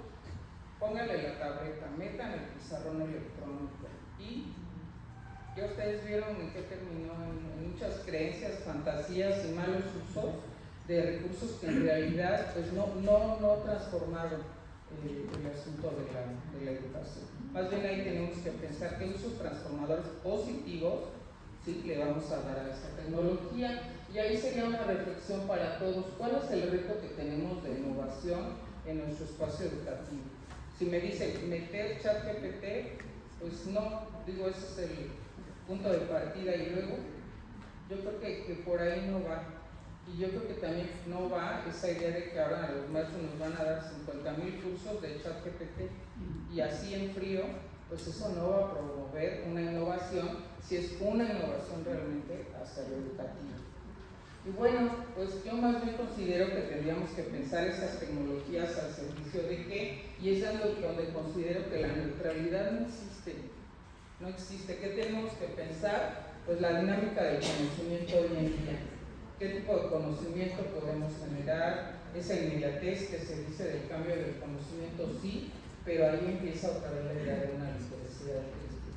póngale la tableta, metan el pizarrón electrónico y ya ustedes vieron en qué terminó, en muchas creencias, fantasías y malos usos de recursos que en realidad pues no transformaron el asunto de la educación. Más bien ahí tenemos que pensar qué usos transformadores positivos, ¿sí?, le vamos a dar a esta tecnología. Y ahí sería una reflexión para todos. ¿Cuál es el reto que tenemos de innovación en nuestro espacio educativo? Si me dicen meter ChatGPT, pues no, digo, ese es el punto de partida, y luego yo creo que por ahí no va. Y yo creo que también no va esa idea de que ahora a los maestros nos van a dar 50,000 cursos de ChatGPT y así en frío, pues eso no va a promover una innovación, si es una innovación realmente hacia lo educativo. Y bueno, pues yo más bien considero que tendríamos que pensar esas tecnologías al servicio de qué, y es donde considero que la neutralidad no existe. No existe. ¿Qué tenemos que pensar? Pues la dinámica del conocimiento hoy en día. ¿Qué tipo de conocimiento podemos generar? Esa inmediatez que se dice del cambio del conocimiento, sí, pero ahí empieza otra vez la idea de una literacidad crítica.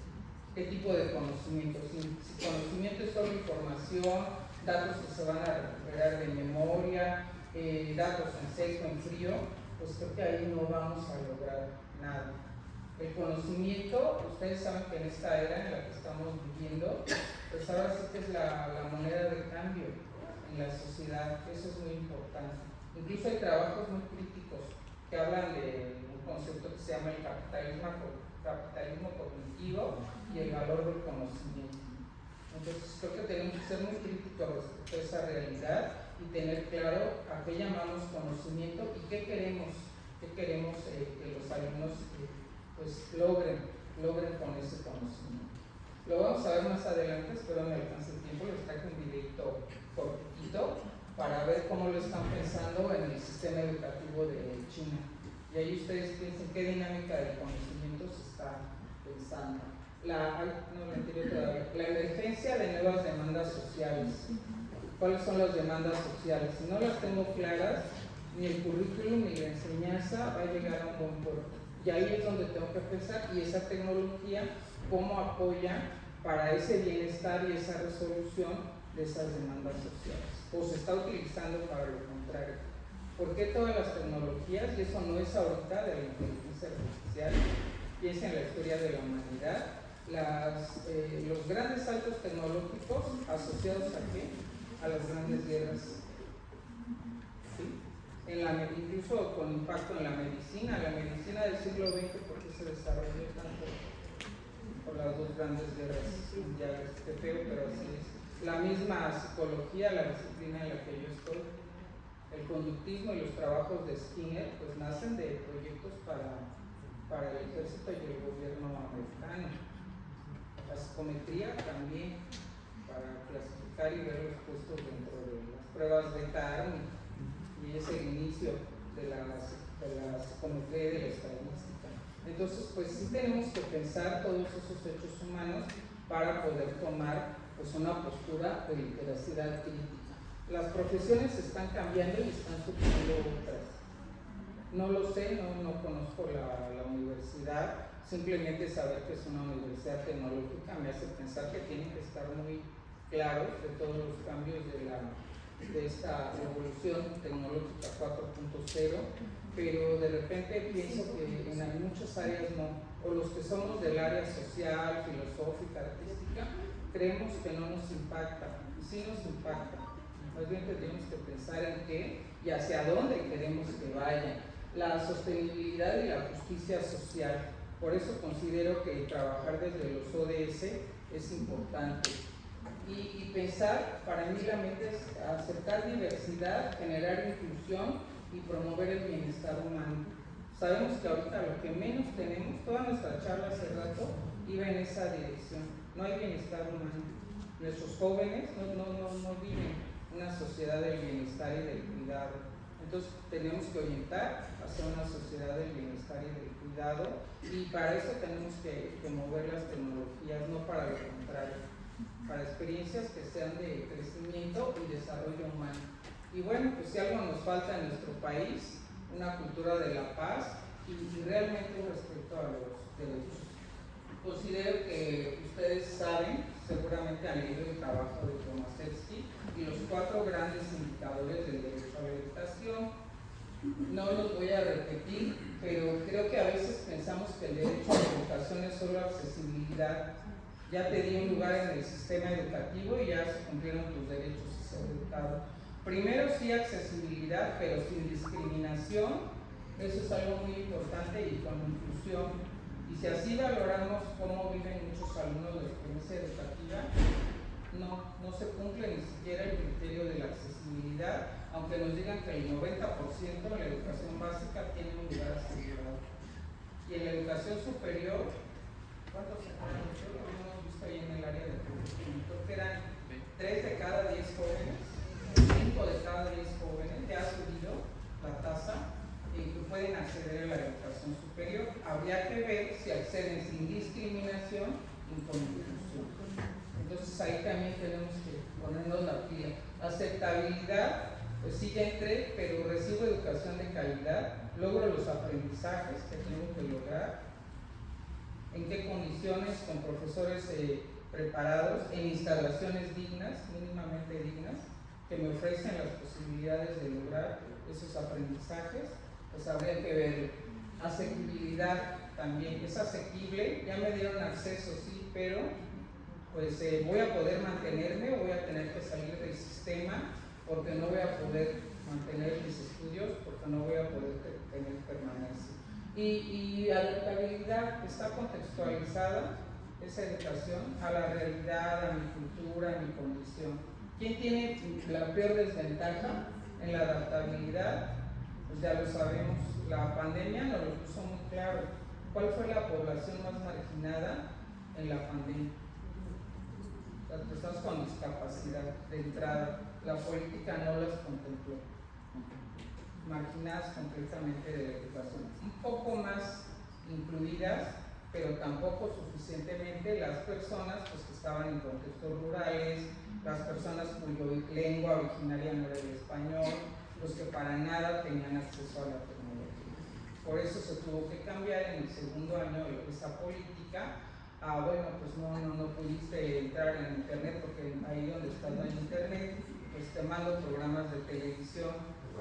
¿Qué tipo de conocimiento? Si conocimiento es solo información, datos que se van a recuperar de memoria, datos en seco, en frío, pues creo que ahí no vamos a lograr nada. El conocimiento, ustedes saben que en esta era en la que estamos viviendo, pues ahora sí que es la moneda de cambio en la sociedad, eso es muy importante. Incluso hay trabajos muy críticos que hablan de un concepto que se llama el capitalismo cognitivo y el valor del conocimiento. Entonces creo que tenemos que ser muy críticos respecto a esa realidad y tener claro a qué llamamos conocimiento y qué queremos que los alumnos pues logren con ese conocimiento. Lo vamos a ver más adelante, espero me alcance el tiempo, les traje un videito cortito para ver cómo lo están pensando en el sistema educativo de China. Y ahí ustedes piensen qué dinámica de conocimiento se está pensando. La emergencia de nuevas demandas sociales. ¿Cuáles son las demandas sociales? Si no las tengo claras, ni el currículum ni la enseñanza va a llegar a un buen puerto. Y ahí es donde tengo que pensar, y esa tecnología, cómo apoya para ese bienestar y esa resolución de esas demandas sociales. O se está utilizando para lo contrario. ¿Por qué todas las tecnologías? Y eso no es ahorita de la inteligencia artificial, piensa en la historia de la humanidad. Los grandes saltos tecnológicos asociados a qué? A las grandes guerras. ¿Sí? Incluso con impacto en la medicina del siglo XX, porque se desarrolló tanto por las dos grandes guerras mundiales, qué feo, pero así es. La misma psicología, la disciplina en la que yo estoy, el conductismo y los trabajos de Skinner, pues nacen de proyectos para el ejército y el gobierno americano. La psicometría también, para clasificar y ver los puestos dentro de las pruebas Beta-Army, y es el inicio de la psicometría y de la estadística. Entonces, pues sí tenemos que pensar todos esos hechos humanos para poder tomar pues una postura de literacidad crítica. Las profesiones están cambiando y están surgiendo otras. No lo sé, no conozco la universidad, simplemente saber que es una universidad tecnológica me hace pensar que tienen que estar muy claros de todos los cambios de esta revolución tecnológica 4.0, pero de repente pienso que en muchas áreas no, o los que somos del área social, filosófica, artística, creemos que no nos impacta, y sí nos impacta. Más bien tendríamos que pensar en qué y hacia dónde queremos que vaya. La sostenibilidad y la justicia social. Por eso considero que trabajar desde los ODS es importante. Y pensar, para mí la meta es aceptar diversidad, generar inclusión y promover el bienestar humano. Sabemos que ahorita lo que menos tenemos, toda nuestra charla hace rato iba en esa dirección. No hay bienestar humano. Nuestros jóvenes no viven una sociedad del bienestar y del cuidado. Entonces tenemos que orientar hacia una sociedad del bienestar y del cuidado, y para eso tenemos que mover las tecnologías, no para lo contrario, para experiencias que sean de crecimiento y desarrollo humano. Y bueno, pues si algo nos falta en nuestro país, una cultura de la paz y realmente respeto a los derechos. Considero que ustedes saben, seguramente han leído el trabajo de Tomaszewski y los 4 grandes indicadores del derecho a la educación. No los voy a repetir, pero que el derecho a la educación es solo accesibilidad. Ya te di un lugar en el sistema educativo y ya se cumplieron tus derechos a ser educado. Primero sí accesibilidad, pero sin discriminación. Eso es algo muy importante, y con inclusión. Y si así valoramos cómo viven muchos alumnos de experiencia educativa, no se cumple ni siquiera el criterio de la accesibilidad, aunque nos digan que el 90% de la educación básica tiene un lugar asegurado. Y en la educación superior, ¿cuántos años? Yo lo hemos visto ahí en el área de currículum, creo que eran 3 de cada 10 jóvenes, 5 de cada 10 jóvenes, ya ha subido la tasa que pueden acceder a la educación superior. Habría que ver si acceden sin discriminación y con inclusión. Entonces ahí también tenemos que ponernos la pila. Aceptabilidad, pues sí ya entré, pero recibo educación de calidad, logro los aprendizajes que tengo que lograr, en qué condiciones, con profesores preparados, en instalaciones dignas, mínimamente dignas, que me ofrecen las posibilidades de lograr esos aprendizajes. Pues habría que ver. Asequibilidad también, es asequible, ya me dieron acceso, sí, pero pues voy a poder mantenerme o voy a tener que salir del sistema porque no voy a poder mantener mis estudios, porque no voy a poder tener permanencia. Y adaptabilidad, está contextualizada esa educación a la realidad, a mi cultura, a mi condición. ¿Quién tiene la peor desventaja en la adaptabilidad? Pues ya lo sabemos, la pandemia nos lo puso muy claro. ¿Cuál fue la población más marginada en la pandemia? Las personas con discapacidad de entrada. La política no las contempló. Marginadas completamente de la educación. Un poco más incluidas, pero tampoco suficientemente las personas pues, que estaban en contextos rurales, las personas cuya lengua originaria no era el español, los que para nada tenían acceso a la tecnología. Por eso se tuvo que cambiar en el segundo año de esa política. Bueno, pues no pudiste entrar en internet porque ahí donde estás no hay internet, pues te mando programas de televisión.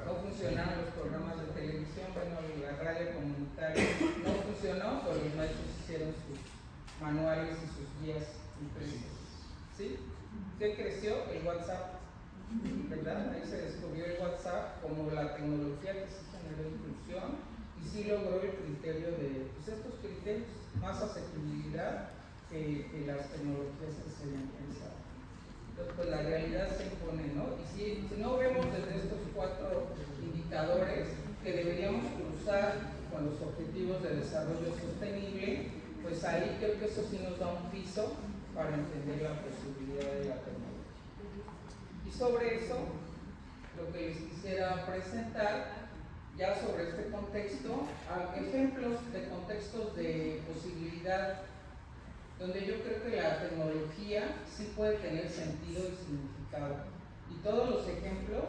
No funcionaron los programas de televisión, bueno, la radio comunitaria no funcionó, pero los maestros hicieron sus manuales y sus guías impresos. ¿Sí? ¿Qué creció? El WhatsApp, ¿verdad? Ahí se descubrió el WhatsApp como la tecnología que sí generó inclusión y sí logró el criterio de, pues estos criterios, más asequibilidad que las tecnologías que se habían pensado. Entonces, pues la realidad se impone, ¿no? Y si no vemos desde estos 4 indicadores que deberíamos cruzar con los objetivos de desarrollo sostenible, pues ahí creo que eso sí nos da un piso para entender la posibilidad de la tecnología. Y sobre eso, lo que les quisiera presentar, ya sobre este contexto, ejemplos de contextos de posibilidad, donde yo creo que la tecnología sí puede tener sentido y significado. Y todos los ejemplos,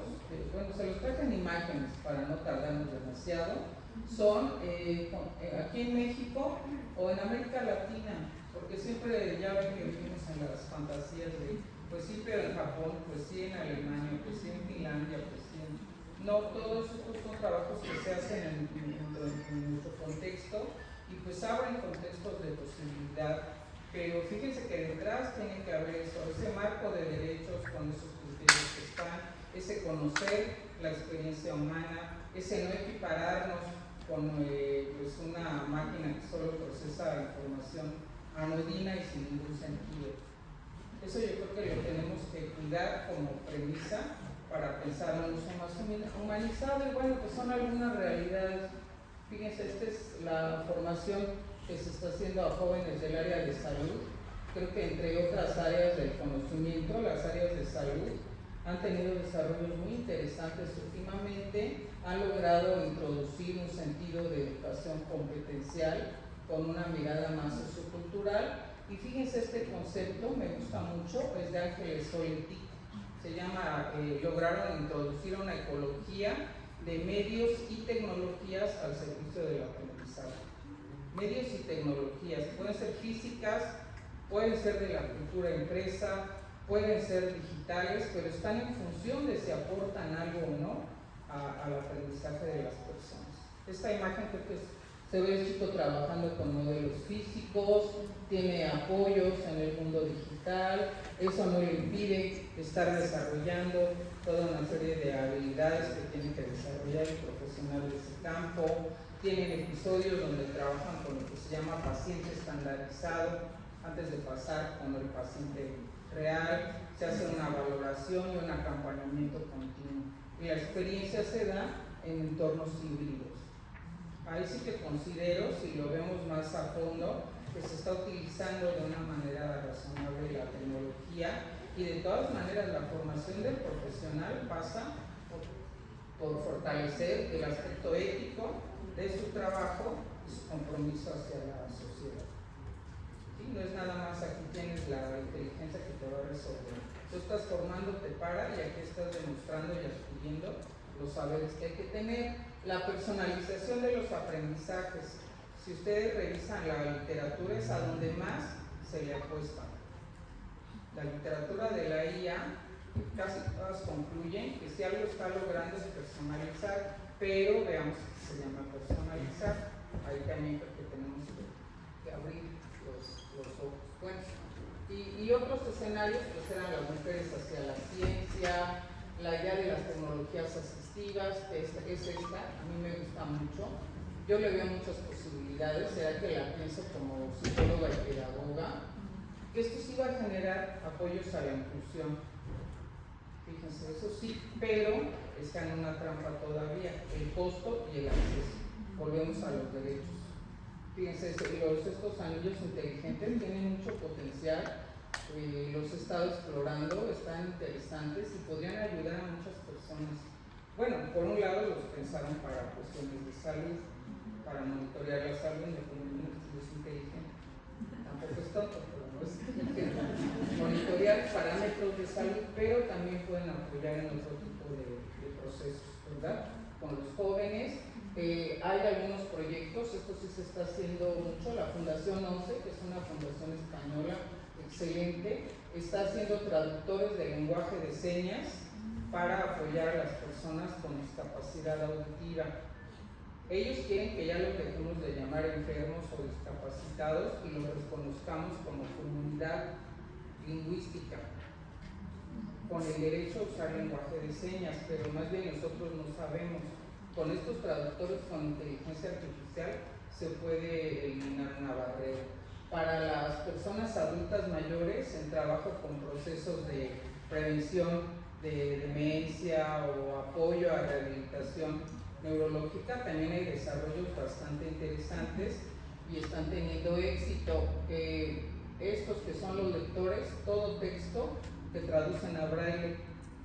bueno, se los traje en imágenes para no tardarnos demasiado, son aquí en México o en América Latina, porque siempre ya ven que vivimos en las fantasías de, pues sí, pero en Japón, pues sí, en Alemania, pues sí, en Finlandia, pues sí. No, todos estos son trabajos que se hacen en nuestro contexto y pues abren contextos de posibilidad. Pero fíjense que detrás tiene que haber eso, ese marco de derechos con esos criterios que están, ese conocer la experiencia humana, ese no equipararnos con pues una máquina que solo procesa información anodina y sin ningún sentido. Eso yo creo que lo tenemos que cuidar como premisa para pensar en un uso más humanizado. Y bueno, pues son algunas realidades. Fíjense, esta es la formación que se está haciendo a jóvenes del área de salud. Creo que entre otras áreas del conocimiento, las áreas de salud han tenido desarrollos muy interesantes últimamente, han logrado introducir un sentido de educación competencial con una mirada más sociocultural. Y fíjense, este concepto me gusta mucho, es de Ángeles Soletic, se llama lograron introducir una ecología de medios y tecnologías al servicio del aprendizaje. Medios y tecnologías, pueden ser físicas, pueden ser de la cultura impresa, pueden ser digitales, pero están en función de si aportan algo o no al aprendizaje de las personas. Esta imagen creo que es Se ve el chico trabajando con modelos físicos, tiene apoyos en el mundo digital, eso no le impide estar desarrollando toda una serie de habilidades que tiene que desarrollar el profesional de ese campo. Tienen episodios donde trabajan con lo que se llama paciente estandarizado antes de pasar con el paciente real, se hace una valoración y un acompañamiento continuo. Y la experiencia se da en entornos híbridos. Ahí sí que considero, si lo vemos más a fondo, que se está utilizando de una manera razonable la tecnología y de todas maneras la formación del profesional pasa por fortalecer el aspecto ético de su trabajo y su compromiso hacia la sociedad. ¿Sí? No es nada más aquí tienes la inteligencia que te va a resolver. Tú estás formándote para y aquí estás demostrando y adquiriendo los saberes que hay que tener. La personalización de los aprendizajes. Si ustedes revisan la literatura es a donde más se le apuesta. La literatura de la IA, casi todas concluyen que si algo está logrando es personalizar, pero veamos qué se llama personalizar. Ahí también creo que tenemos que abrir los ojos. Bueno, y otros escenarios pues eran las mujeres hacia la ciencia, la idea de las tecnologías asistivas, es esta, a mí me gusta mucho. Yo le veo muchas posibilidades, será que la pienso como psicóloga y pedagoga, que esto sí va a generar apoyos a la inclusión. Fíjense, eso sí, pero está en una trampa todavía, el costo y el acceso. Volvemos a los derechos. Fíjense, estos anillos inteligentes tienen mucho potencial, los he estado explorando, están interesantes y podrían ayudar a muchas personas. Bueno, por un lado los pensaron para cuestiones de salud, para monitorear la salud, independientemente si es inteligente. Tampoco es tonto, pero no es inteligente. Monitorear parámetros de salud, pero también pueden apoyar en otro tipo de procesos, ¿verdad? Con los jóvenes. Hay algunos proyectos, esto sí se está haciendo mucho. La Fundación 11, que es una fundación española excelente, está haciendo traductores de lenguaje de señas para apoyar a las personas con discapacidad auditiva. Ellos quieren que ya los dejemos de llamar enfermos o discapacitados y los reconozcamos como comunidad lingüística, con el derecho a usar lenguaje de señas, pero más bien nosotros no sabemos. Con estos traductores con inteligencia artificial se puede eliminar una barrera. Para las personas adultas mayores, en trabajo con procesos de prevención de demencia o apoyo a rehabilitación neurológica, también hay desarrollos bastante interesantes y están teniendo éxito. Estos que son los lectores, todo texto que traducen a braille,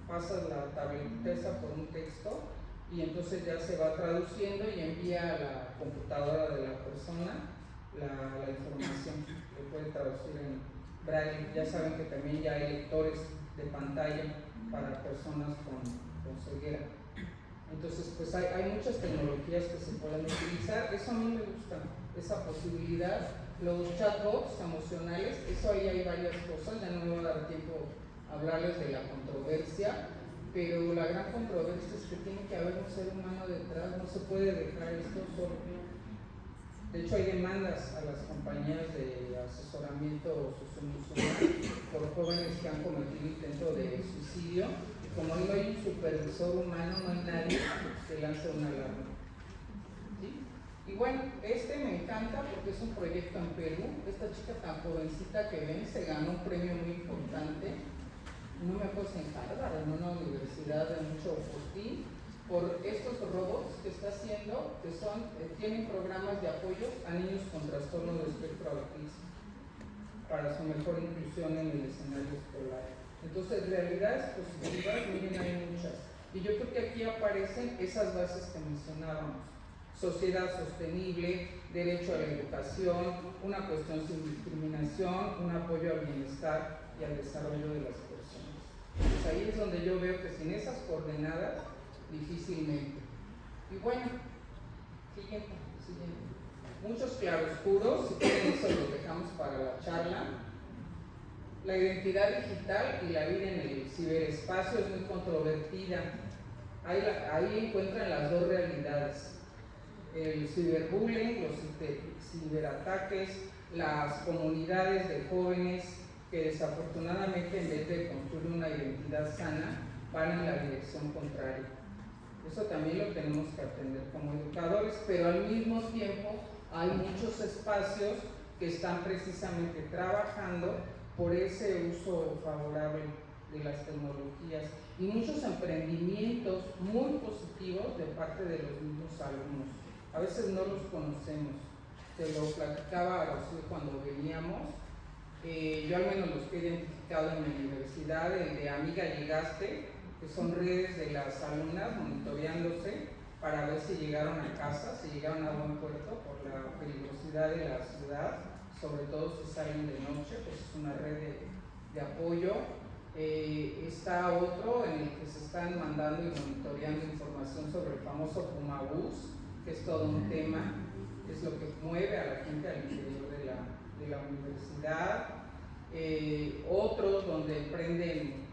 pasas la tabletita esa por un texto y entonces ya se va traduciendo y envía a la computadora de la persona la información que puede traducir en braille. Ya saben que también ya hay lectores de pantalla para personas con ceguera. Entonces, pues hay muchas tecnologías que se pueden utilizar. Eso a mí me gusta, esa posibilidad. Los chatbots emocionales, eso ahí hay varias cosas, ya no me va a dar tiempo a hablarles de la controversia, pero la gran controversia es que tiene que haber un ser humano detrás, no se puede dejar esto solo. De hecho, hay demandas a las compañías de asesoramiento socioemocional por jóvenes que han cometido intento de suicidio. Como no hay un supervisor humano, no hay nadie que lance una alarma. ¿Sí? Y bueno, me encanta porque es un proyecto en Perú. Esta chica tan jovencita que ven se ganó un premio muy importante. No me acuerdo si en Harvard, en una universidad de mucho postín, por estos robots que está haciendo, que tienen programas de apoyo a niños con trastorno de espectro autismo para su mejor inclusión en el escenario escolar. Entonces, realidades positivas, miren, hay muchas. Y yo creo que aquí aparecen esas bases que mencionábamos: sociedad sostenible, derecho a la educación, una cuestión sin discriminación, un apoyo al bienestar y al desarrollo de las personas. Pues ahí es donde yo veo que sin esas coordenadas, difícilmente. Y bueno, siguiente. Muchos claroscuros, si quieren eso lo dejamos para la charla. La identidad digital y la vida en el ciberespacio es muy controvertida. Ahí encuentran las dos realidades. el ciberbullying, los ciberataques, las comunidades de jóvenes que desafortunadamente en vez de construir una identidad sana van en la dirección contraria. Eso también lo tenemos que atender como educadores, pero al mismo tiempo hay muchos espacios que están precisamente trabajando por ese uso favorable de las tecnologías y muchos emprendimientos muy positivos de parte de los mismos alumnos. A veces no los conocemos. Se lo platicaba a Rocío cuando veníamos. Yo al menos los que he identificado en mi universidad, el de Amiga Llegaste, que son redes de las alumnas monitoreándose para ver si llegaron a casa, si llegaron a buen puerto por la peligrosidad de la ciudad, sobre todo si salen de noche, pues es una red de apoyo. Está otro en el que se están mandando y monitoreando información sobre el famoso Pumabús, que es todo un tema, es lo que mueve a la gente al interior de la universidad. Otros donde emprenden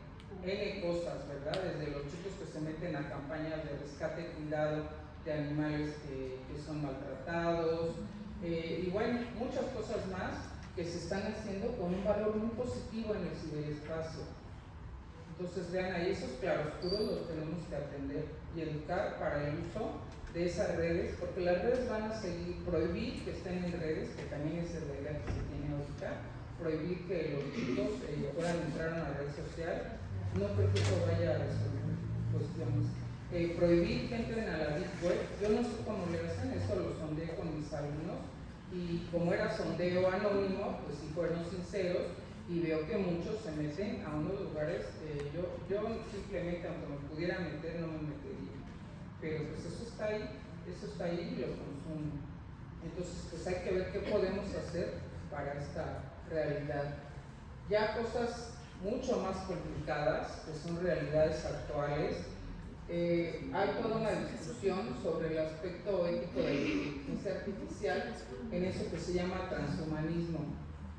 N cosas, ¿verdad? Desde los chicos que se meten a campañas de rescate y cuidado de animales que son maltratados, y bueno, muchas cosas más que se están haciendo con un valor muy positivo en el ciberespacio. Entonces vean ahí, esos claroscuros los tenemos que atender y educar para el uso de esas redes, porque las redes van a seguir, prohibir que estén en redes, que también es la idea que se tiene ahorita, prohibir que los chicos puedan entrar a una red social. No creo que eso vaya a resolver cuestiones. Prohibir que entren a la Deep Web, yo no sé cómo le hacen, eso lo sondeé con mis alumnos, y como era sondeo anónimo, pues si fueron sinceros, y veo que muchos se meten a unos lugares que yo simplemente, aunque me pudiera meter, no me metería. Pero pues eso está ahí y lo consumo. Entonces, pues hay que ver qué podemos hacer para esta realidad. Ya cosas mucho más complicadas, que son realidades actuales. Hay toda una discusión sobre el aspecto ético de la inteligencia artificial en eso que se llama transhumanismo.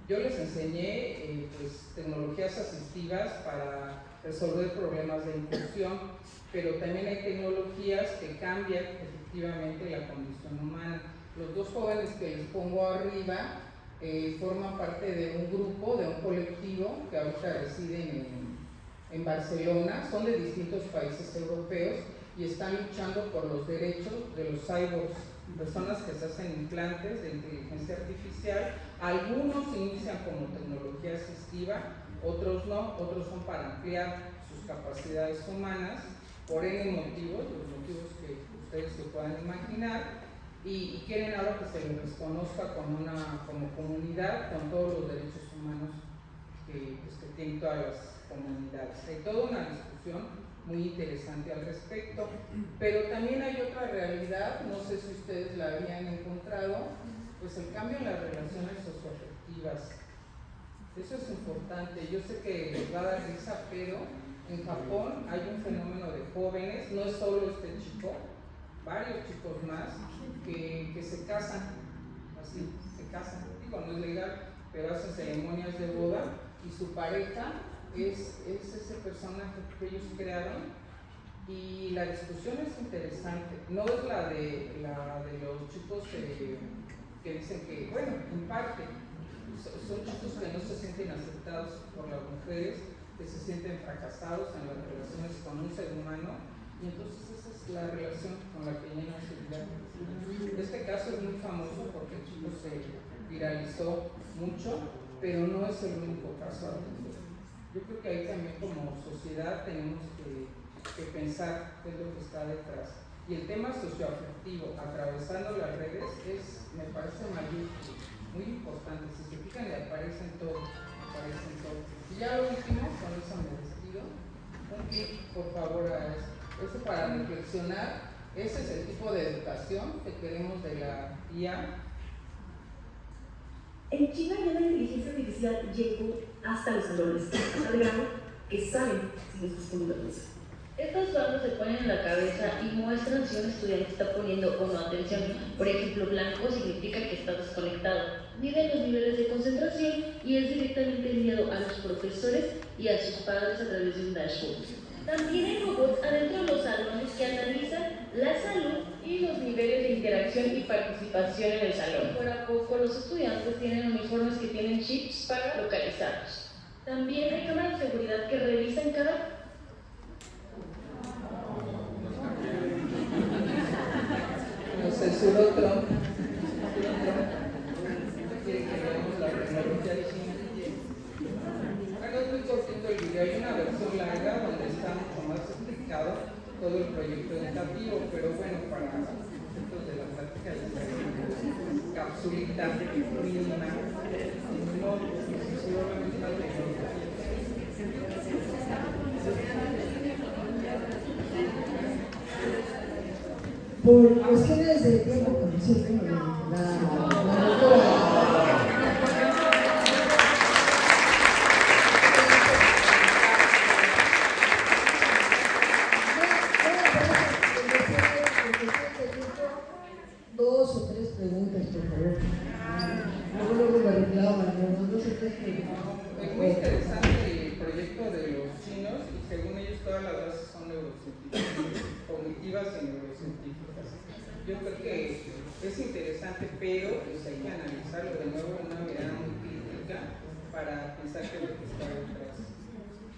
Yo les enseñé pues, tecnologías asistivas para resolver problemas de inclusión, pero también hay tecnologías que cambian efectivamente la condición humana. Los dos jóvenes que les pongo arriba forman parte de un grupo, de un colectivo que ahorita residen en Barcelona, son de distintos países europeos y están luchando por los derechos de los cyborgs, personas que se hacen implantes de inteligencia artificial. Algunos inician como tecnología asistiva, otros no, otros son para ampliar sus capacidades humanas por N motivos, los motivos que ustedes se puedan imaginar, y quieren ahora que se les reconozca como comunidad con todos los derechos humanos que tienen todas las comunidades. Hay toda una discusión muy interesante al respecto, pero también hay otra realidad, no sé si ustedes la habían encontrado, pues el cambio en las relaciones socioafectivas. Eso es importante. Yo sé que les va a dar risa, pero en Japón hay un fenómeno de jóvenes, no es solo este chico, varios chicos más que se casan, así, se casan, digo, no es legal, pero hacen ceremonias de boda y su pareja es ese personaje que ellos crearon, y la discusión es interesante. No es la de los chicos que dicen que, bueno, en parte, son chicos que no se sienten aceptados por las mujeres, que se sienten fracasados en las relaciones con un ser humano, y entonces esa es la relación con la que llenan su vida. Este caso es muy famoso porque el chico se viralizó mucho, pero no es el único caso. Yo creo que ahí también como sociedad tenemos que pensar qué es lo que está detrás. Y el tema socioafectivo atravesando las redes me parece mayúsculo, muy importante. Si se fijan, le aparecen todo. Y ya lo último, con eso me despido, un clic por favor a eso para reflexionar. Ese es el tipo de educación que queremos de la IA. En China ya la inteligencia artificial llegó hasta los salones, al grado que saben si les gusta una cosa. Estos datos se ponen en la cabeza y muestran si un estudiante está poniendo o no atención. Por ejemplo, blanco significa que está desconectado. Miden los niveles de concentración y es directamente enviado a los profesores y a sus padres a través de un dashboard. También hay robots adentro de los salones que analizan la salud y los niveles de interacción y participación en el salón. Fuera poco, los estudiantes tienen uniformes que tienen chips para localizarlos. También hay cámaras de seguridad que revisan cada... Nos censuró Trump. Quiere que veamos la tecnología de China. Bueno, es muy cortito el video. Hay una versión larga donde está mucho más explicado todo el proyecto educativo, pero bueno, para efectos de la plática les daré capsulita mínima. No, seguramente la tecnología. Por cuestiones de tiempo, como siempre, la doctora. Dos o tres preguntas, por favor. Luego me reclaman, ¿no? Dos o tres preguntas. Es muy interesante el proyecto de los chinos y según ellos todas las bases son neurocientíficas, cognitivas y neurocientíficas. Yo creo que es interesante, pero pues hay que analizarlo de nuevo de una manera muy crítica para pensar qué es lo que está detrás.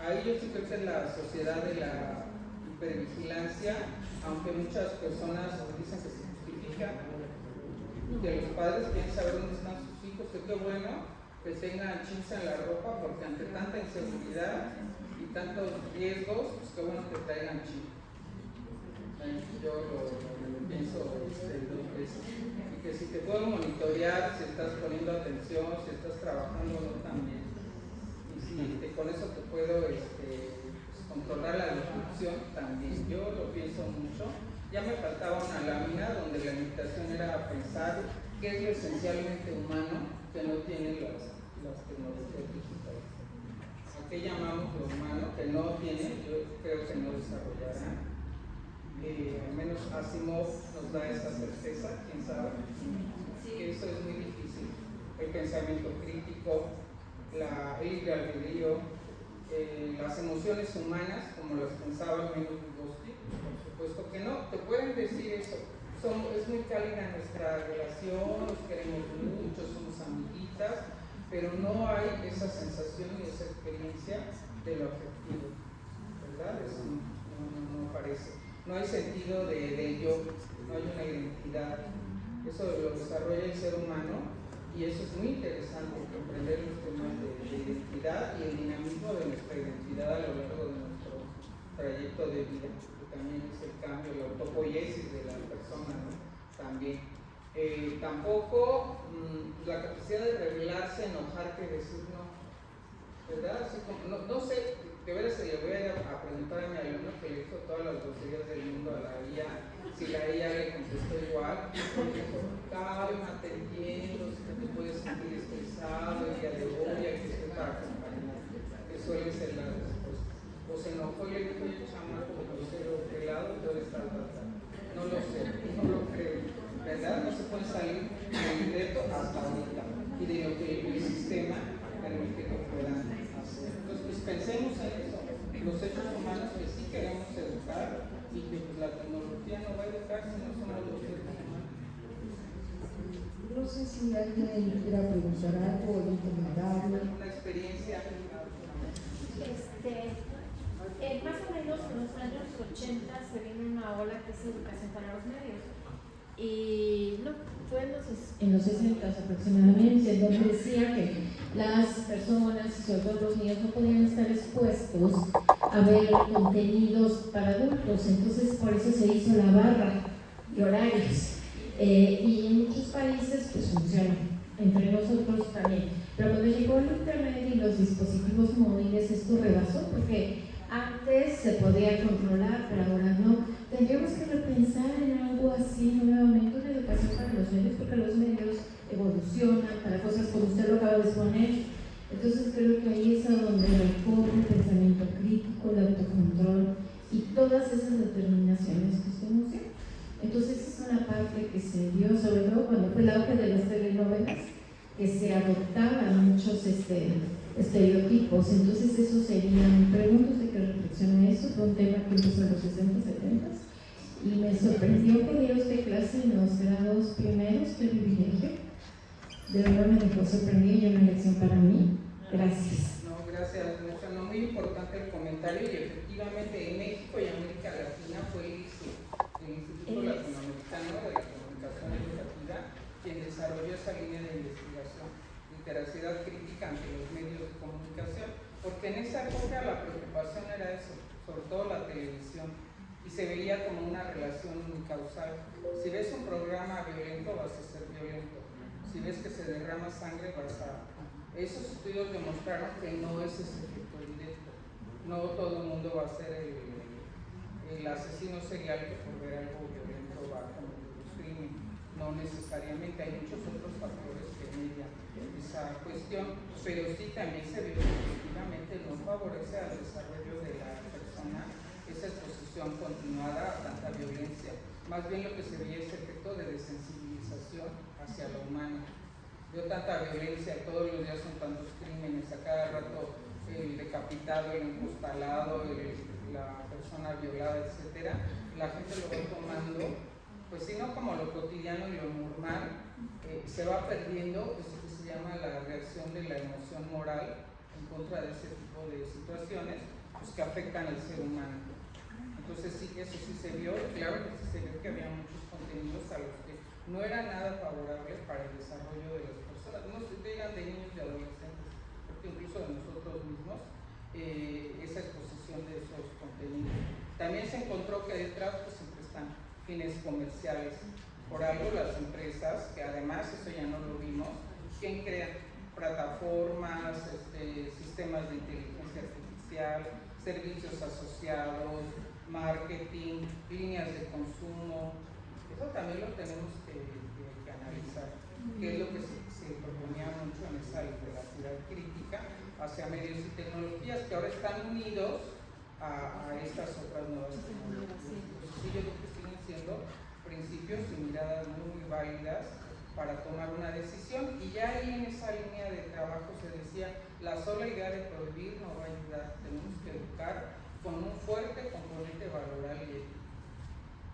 Ahí yo sí creo que es la sociedad de la hipervigilancia, aunque muchas personas dicen que se justifica, que los padres quieren saber dónde están sus hijos, que qué bueno que tengan chips en la ropa, porque ante tanta inseguridad y tantos riesgos, pues qué bueno que traigan chips. Yo lo pienso dos veces. Y que si te puedo monitorear, si estás poniendo atención, si estás trabajando o no también. Y si con eso te puedo controlar la disrupción también. Yo lo pienso mucho. Ya me faltaba una lámina donde la invitación era pensar qué es lo esencialmente humano que no tienen las tecnologías digitales. ¿A qué llamamos lo humano que no tienen? Yo creo que no desarrollarán. Al menos Asimov nos da esa certeza, quién sabe, que eso es muy difícil. El pensamiento crítico, el libre albedrío, las emociones humanas, como las pensaba menos Vygotsky, por supuesto que no, te pueden decir eso. Es muy cálida nuestra relación, nos queremos mucho, somos amiguitas, pero no hay esa sensación y esa experiencia de lo afectivo, ¿verdad? Eso no parece. No hay sentido de yo, no hay una identidad. Eso lo desarrolla el ser humano y eso es muy interesante, comprender los temas de identidad y el dinamismo de nuestra identidad a lo largo de nuestro trayecto de vida, que también es el cambio, la autopoiesis de la persona, ¿no? También. Tampoco la capacidad de rebelarse, enojarte, decir no, ¿verdad? Así como, no sé. De veras se le voy a preguntar a mi alumno que le hizo todas las groserías del mundo a la IA, si la IA le contestó igual, porque dijo, cálmate, entiendo, si no te puedes sentir estresado el día de hoy, aquí estoy para acompañarte, que suele ser la respuesta. O se enojó y le dijo, oye, chamaco, grosero, pelado, todo está tratado. No lo sé, no lo creo, ¿verdad? No se puede salir del libreto hasta ahorita y de lo que el sistema permite que puedan hacer. Entonces, pues pensemos en eso, los hechos humanos que sí queremos educar y que pues, la tecnología no va a educar si no somos los seres humanos. No sé si alguien quiera preguntar algo o comentar algo. Una experiencia. Más o menos en los años 80 se vino una ola que es educación para los medios. Y no, fue en los 60 aproximadamente, donde decía que las personas, sobre todo los niños, no podían estar expuestos a ver contenidos para adultos. Entonces, por eso se hizo la barra de horarios. Y en muchos países, pues funciona. Entre nosotros también. Pero cuando llegó el internet y los dispositivos móviles, esto rebasó, porque antes se podía controlar, pero ahora no. Tendríamos que repensar en algo así nuevamente, una educación para los medios, porque los medios evolucionan para cosas como usted lo acaba de exponer. Entonces creo que ahí es a donde recorre el pensamiento crítico, el autocontrol y todas esas determinaciones que usted menciona. Entonces esa es una parte que se dio, sobre todo cuando fue el auge de las telenovelas, que se adoptaban muchos estereotipos. Entonces eso sería mi pregunta, ¿usted qué reflexión? introducción a eso. Fue un tema que empezó en los 60, 70 y me sorprendió que diera usted clase en los grados primeros, qué privilegio. De verdad me dejó sorprendido y una lección para mí. Gracias. No, gracias, maestra. No, muy importante el comentario y efectivamente en México y América Latina fue el Instituto Latinoamericano de la Comunicación Educativa quien desarrolló esa línea de investigación, literacidad crítica ante los medios de comunicación, porque en esa época la preocupación era eso, sobre todo la televisión, y se veía como una relación unicausal. Si ves un programa violento vas a ser violento, si ves que se derrama sangre vas a... Esos estudios demostraron que no es ese efecto directo, no todo el mundo va a ser el asesino serial que por ver algo violento va a cometer un crimen. No necesariamente, hay muchos otros factores que median esa cuestión, pero sí también se ve que efectivamente no favorece al desarrollo de la persona esa exposición continuada a tanta violencia. Más bien lo que se veía es efecto de desensibilización hacia lo humano. Veo tanta violencia, todos los días son tantos crímenes, a cada rato el decapitado, el encostalado, la persona violada, etcétera. La gente lo va tomando, pues si no como lo cotidiano y lo normal, se va perdiendo esto que se llama la reacción de la emoción moral en contra de ese tipo de situaciones, pues que afectan al ser humano. Entonces sí, eso sí se vio, claro que sí se vio que había muchos contenidos a los que no eran nada favorables para el desarrollo de las personas, no se digan de niños y adolescentes, porque incluso de nosotros mismos, esa exposición de esos contenidos. También se encontró que detrás pues siempre están fines comerciales. Por algo las empresas, que además eso ya no lo vimos, ¿quién crea? Plataformas, sistemas de inteligencia artificial, servicios asociados, marketing, líneas de consumo. Eso también lo tenemos que analizar, que es lo que se proponía mucho en esa literatura crítica hacia medios y tecnologías que ahora están unidos a estas otras nuevas tecnologías. Sí, yo creo que siguen siendo principios y miradas muy válidas para tomar una decisión, y ya ahí en esa línea de trabajo se decía, la sola idea de prohibir no va a ayudar, tenemos que educar con un fuerte componente valoral y ético.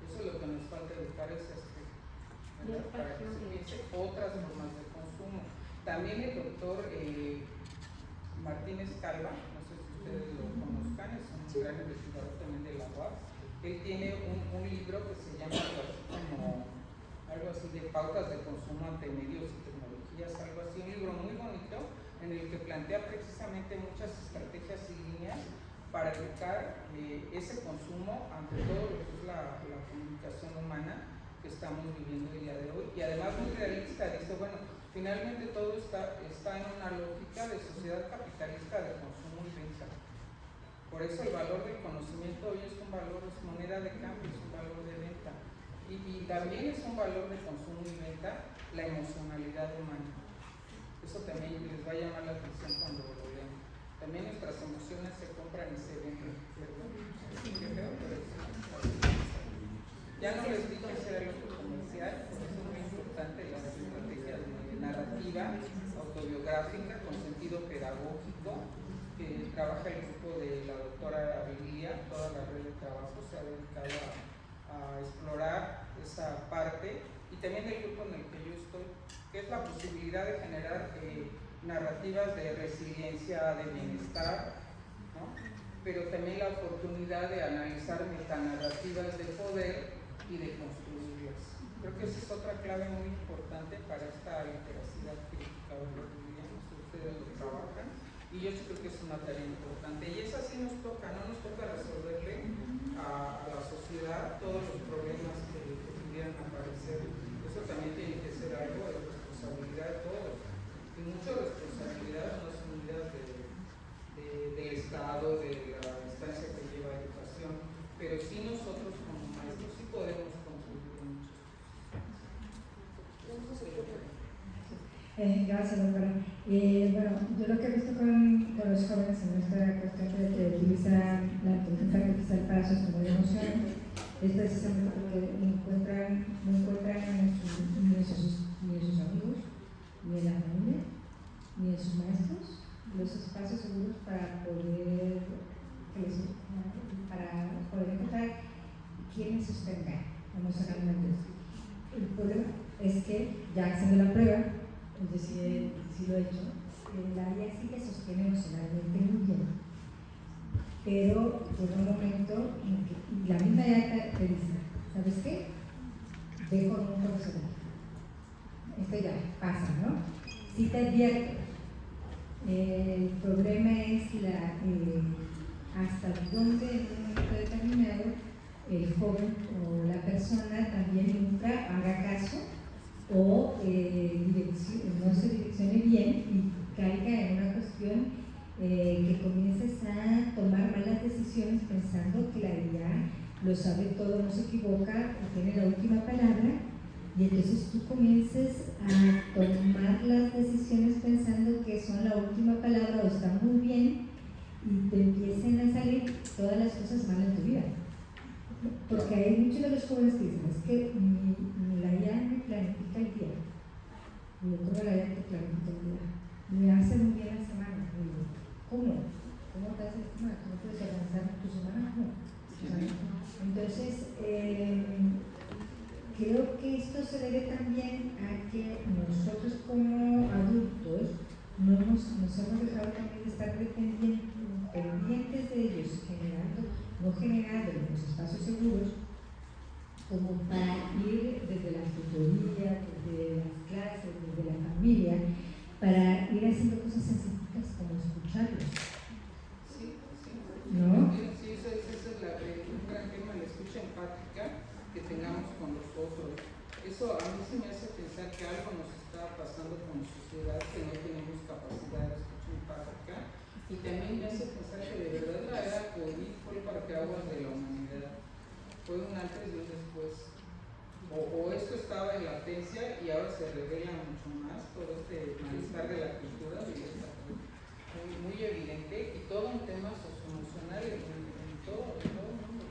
Eso es lo que nos falta educar, ese aspecto, para que se piense otras formas de consumo. También el doctor Martínez Calva, no sé si ustedes lo conozcan, es un gran investigador también de la UAP. Él tiene un libro que se llama algo así de pautas de consumo ante medios y tecnologías, algo así, un libro muy bonito en el que plantea precisamente muchas estrategias y líneas para educar ese consumo ante todo lo que es la comunicación humana que estamos viviendo el día de hoy, y además muy realista, dice, bueno, finalmente todo está en una lógica de sociedad capitalista de consumo y venta. Por eso el valor del conocimiento hoy es un valor, es moneda de cambio, es un valor de venta. Y también es un valor de consumo y venta la emocionalidad humana. Eso también les va a llamar la atención cuando lo lean. También nuestras emociones se compran y se venden. Ya no les dije hacer algo comercial, por eso es muy importante las estrategias de narrativa autobiográfica con sentido pedagógico, que trabaja el grupo de la doctora Avilia. Toda la red de trabajo se ha dedicado a explorar esa parte, y también el grupo en el que yo estoy, que es la posibilidad de generar narrativas de resiliencia, de bienestar, ¿no? Pero también la oportunidad de analizar metanarrativas de poder y de construirlas. Creo que esa es otra clave muy importante para esta literacidad crítica, o lo que diríamos, ustedes lo trabajan, y yo sí creo que es una tarea importante, y esa sí nos toca, no nos toca resolverle a la sociedad todos los problemas que pudieran aparecer. Eso también tiene que ser algo de responsabilidad de todos, y mucha responsabilidad no son unidas del Estado, de la instancia que lleva educación, pero sí nosotros como maestros sí podemos contribuir mucho. Gracias, doctora. Bueno, yo lo que he visto con los jóvenes en esta cuestión de que utilizan la inteligencia artificial para sostener emociones es precisamente porque no encuentran ni en sus amigos, ni en la familia, ni en sus maestros los espacios seguros para poder engaña emocionalmente. El problema es que ya haciendo la prueba, es decir, si lo he hecho, la IA sí que sostiene emocionalmente muy bien, pero llega un momento en que la misma IA te dice, ¿sabes qué? Ve con un profesional. Esto ya pasa, ¿no? Sí te advierto. El problema es hasta dónde en un momento determinado el joven o la persona también nunca haga caso o no se direccione bien y caiga en una cuestión que comiences a tomar malas decisiones pensando que la IA lo sabe todo, no se equivoca, tiene la última palabra, y entonces tú comiences a tomar las decisiones pensando que son la última palabra o están muy bien y te empiecen a salir todas las cosas mal en tu vida. Porque hay muchos de los jóvenes que dicen, es que la IA me planifica el día. Y yo creo que la IA te planifica el día. Me hace muy bien la semana. Y digo, ¿cómo? ¿Cómo te hace la semana? ¿Cómo puedes organizar tu semana? ¿Cómo? Entonces, creo que esto se debe también a que nosotros como adultos nos hemos dejado también de estar pendientes de ellos, no generando los espacios seguros como para ir desde la tutoría, desde las clases, desde la familia, para ir haciendo cosas sencillas como escucharlos. Sí, ¿No? Sí, ese es un gran tema, la escucha empática que tengamos con los otros. Eso a mí se me hace pensar que algo nos está pasando como sociedad, que no tenemos capacidad de escucha empática, y también me hace pensar que de verdad la era COVID fue el parteaguas de la humanidad, fue un antes y un después. O esto estaba en latencia y ahora se revela mucho más todo este malestar de la cultura, muy evidente, y todo un tema socioemocional en todo el mundo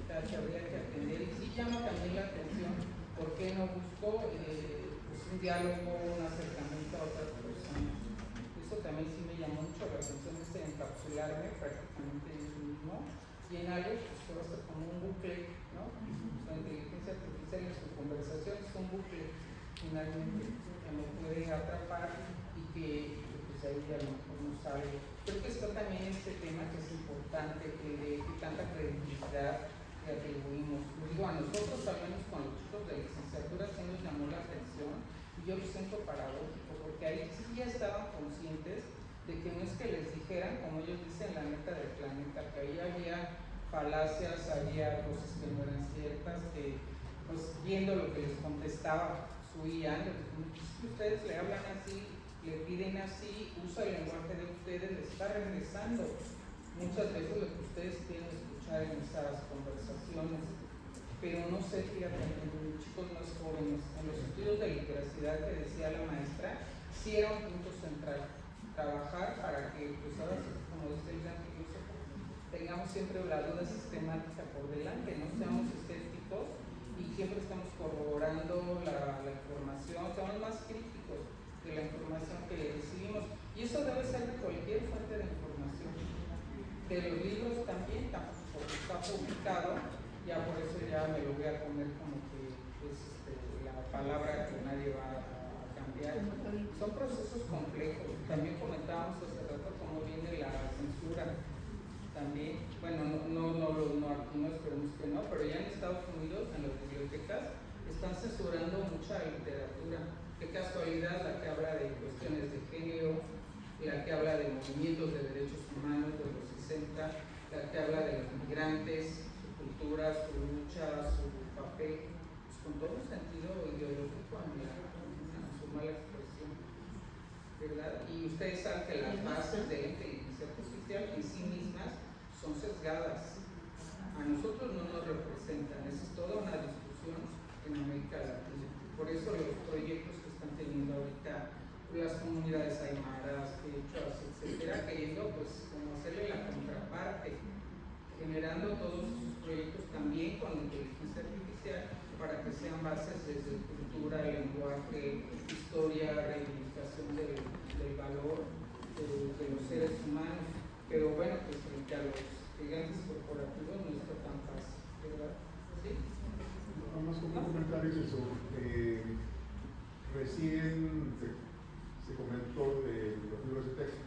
que habría que atender. Y sí llama también la atención por qué no busco pues un diálogo, un acercamiento a otras personas. Eso también sí me llamó mucho la atención, encapsularme prácticamente en mí mismo y en algo pues todo esto como un bucle, ¿no? La inteligencia artificial en su conversación es un bucle finalmente que me puede atrapar y que pues ahí a lo mejor no sale. Creo que está también este tema que es importante, que tanta credibilidad le atribuimos. Digo, a nosotros, al menos con los chicos de licenciatura, sí nos llamó la atención y yo lo siento paradójico, porque ahí sí ya estaban conscientes de que no es que les dijeran, como ellos dicen, la neta del planeta, que ahí había falacias, había cosas que no eran ciertas, que pues viendo lo que les contestaba su IA, les dijo, si ustedes le hablan así, le piden así, usa el lenguaje de ustedes, les está regresando muchas veces lo que ustedes quieren escuchar en esas conversaciones, pero no sé, fíjate, en chicos más jóvenes, en los estudios de literacidad que decía la maestra, sí era un punto central, trabajar para que, pues ahora sí, como dice el gran filósofo, tengamos siempre la duda sistemática por delante, no seamos escépticos y siempre estamos corroborando la información, seamos más críticos de la información que recibimos, y eso debe ser de cualquier fuente de información, de los libros también, porque está publicado, ya por eso ya me lo voy a poner como que es la palabra que nadie va a cambiar. Son procesos complejos. También comentábamos hace rato cómo viene la censura también, bueno, aquí no esperemos que no, pero ya en Estados Unidos, en las bibliotecas, están censurando mucha literatura. Qué casualidad la que habla de cuestiones de género, la que habla de movimientos de derechos humanos de los 60, la que habla de los migrantes, su cultura, su lucha, su papel, pues con todo sentido ideológico a su mala expresión, ¿verdad? Y ustedes saben que las bases de la inteligencia artificial en sí mismas son sesgadas, a nosotros no nos representan, esa es toda una discusión en América Latina. Por eso los proyectos que están teniendo ahorita las comunidades aymaras, quechuas, etcétera, queriendo pues como hacerle la contraparte, generando todos sus proyectos también con inteligencia artificial para que sean bases desde cultura, lenguaje, historia, reivindicación del valor de los seres humanos. Pero bueno, pues frente a los gigantes corporativos no está tan fácil, ¿verdad? ¿Sí? Vamos con un comentario eso. Recién se comentó de los libros de texto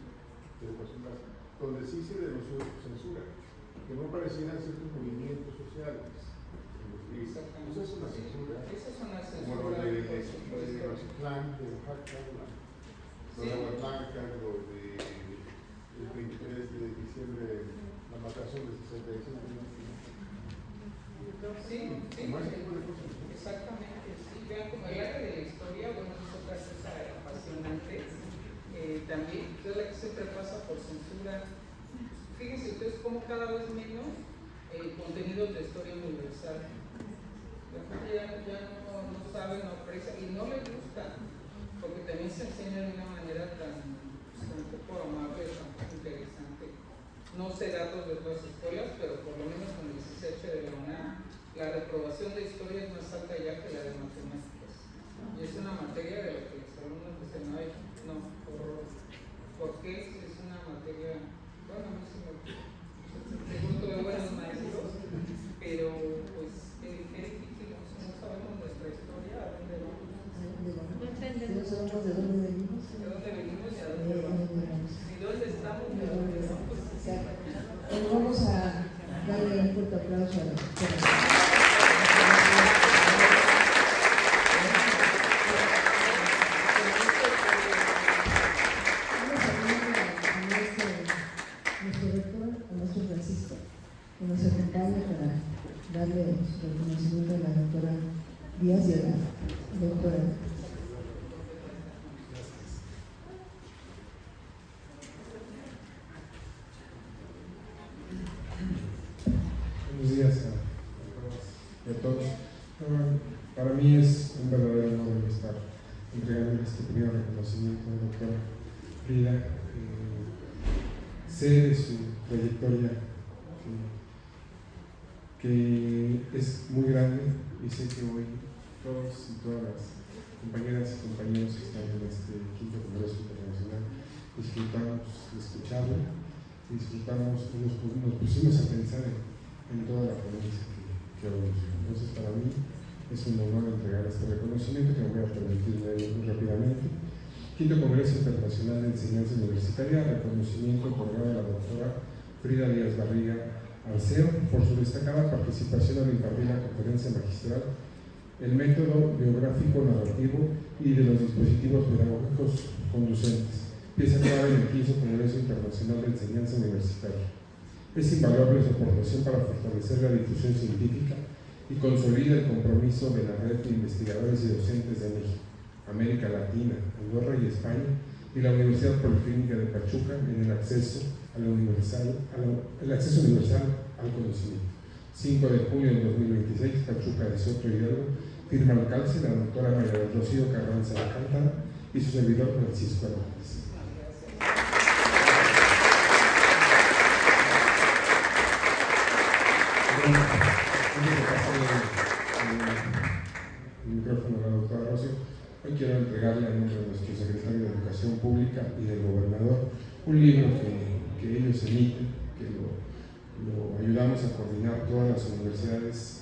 de educación básica, donde sí se denunció censura, que no parecieran ciertos movimientos sociales. Eso es una censura. Esa es una censura. Como lo de Mazatlán, de Oaxaca, lo de Agua Blanca, lo de el 23 de diciembre, la matación de 65 niños. Sí, exactamente, sí. Vean, como el área de la historia, bueno, es otra cosa apasionante. También es la que siempre pasa por censura. Fíjense ustedes cómo cada vez menos contenidos de historia universal. La gente ya no sabe, no aprecia y no le gusta, porque también se enseña de una manera tan poco amable, tan poco interesante. No sé datos de otras escuelas, pero por lo menos con el 18 de la UNAM, la reprobación de historia es más alta ya que la de matemáticas. Y es una materia de la que los alumnos dicen, ay, no, horror. ¿Por qué? Es una materia, bueno, a mí se me seguro tuve buenos maestros, pero pues es difícil, no sabemos nuestra historia, a dónde vamos. No entendemos. No sabemos de dónde venimos. ¿De dónde venimos y a dónde vamos? ¿Y dónde estamos y a dónde vamos? Pues vamos a darle un fuerte aplauso a la doctora. Nuestro rector, a nuestro Francisco, que nos acompaña para darle su reconocimiento a la doctora Díaz y a la doctora. Buenos días a todos. Para mí es un verdadero honor estar entregando este primer reconocimiento a la doctora Frida. Sé de su trayectoria que es muy grande y sé que hoy todos y todas las compañeras y compañeros que están en este quinto Congreso Internacional disfrutamos de escucharlo, disfrutamos, nos pusimos a pensar en toda la ponencia que hoy. Entonces, para mí es un honor entregar este reconocimiento que me voy a permitir leer muy rápidamente. Quinto Congreso Internacional de Enseñanza Universitaria, reconocimiento otorgado a la doctora Frida Díaz Barriga Arceo por su destacada participación al impartir la conferencia magistral El método biográfico narrativo y de los dispositivos pedagógicos conducentes, pieza clave en el 15 Congreso Internacional de Enseñanza Universitaria. Es invaluable su aportación para fortalecer la difusión científica y consolida el compromiso de la red de investigadores y docentes de México, América Latina, Andorra y España, y la Universidad Politécnica de Pachuca en el acceso universal al conocimiento. 5 de junio de 2026, Pachuca de Soto Hidalgo, firma al calce la doctora María del Rocío Carranza Alcántara y su servidor Francisco Hernández. Antes de pasar el micrófono a la doctora Rocío, hoy quiero entregarle a nombre de nuestro secretario de Educación Pública y del gobernador un libro que ellos emiten, que lo ayudamos a coordinar todas las universidades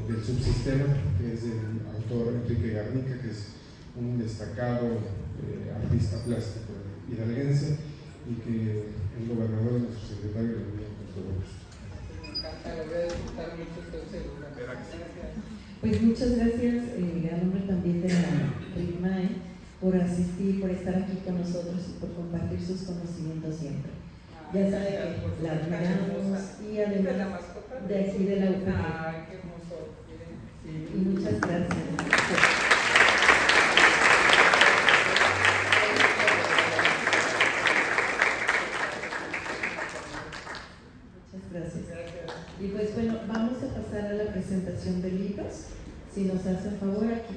del subsistema, que es del autor Enrique Garnica, que es un destacado artista plástico hidalguense, y que el gobernador y nuestro secretario lo envían con todo gusto. Pues muchas gracias a nombre también de la RIMAE por asistir, por estar aquí con nosotros y por compartir sus conocimientos siempre. Ya sabe que la admiramos y además de aquí de la UPG. Y muchas gracias. Muchas gracias. Y pues bueno, vamos a pasar a la presentación de libros. Si nos hacen favor, aquí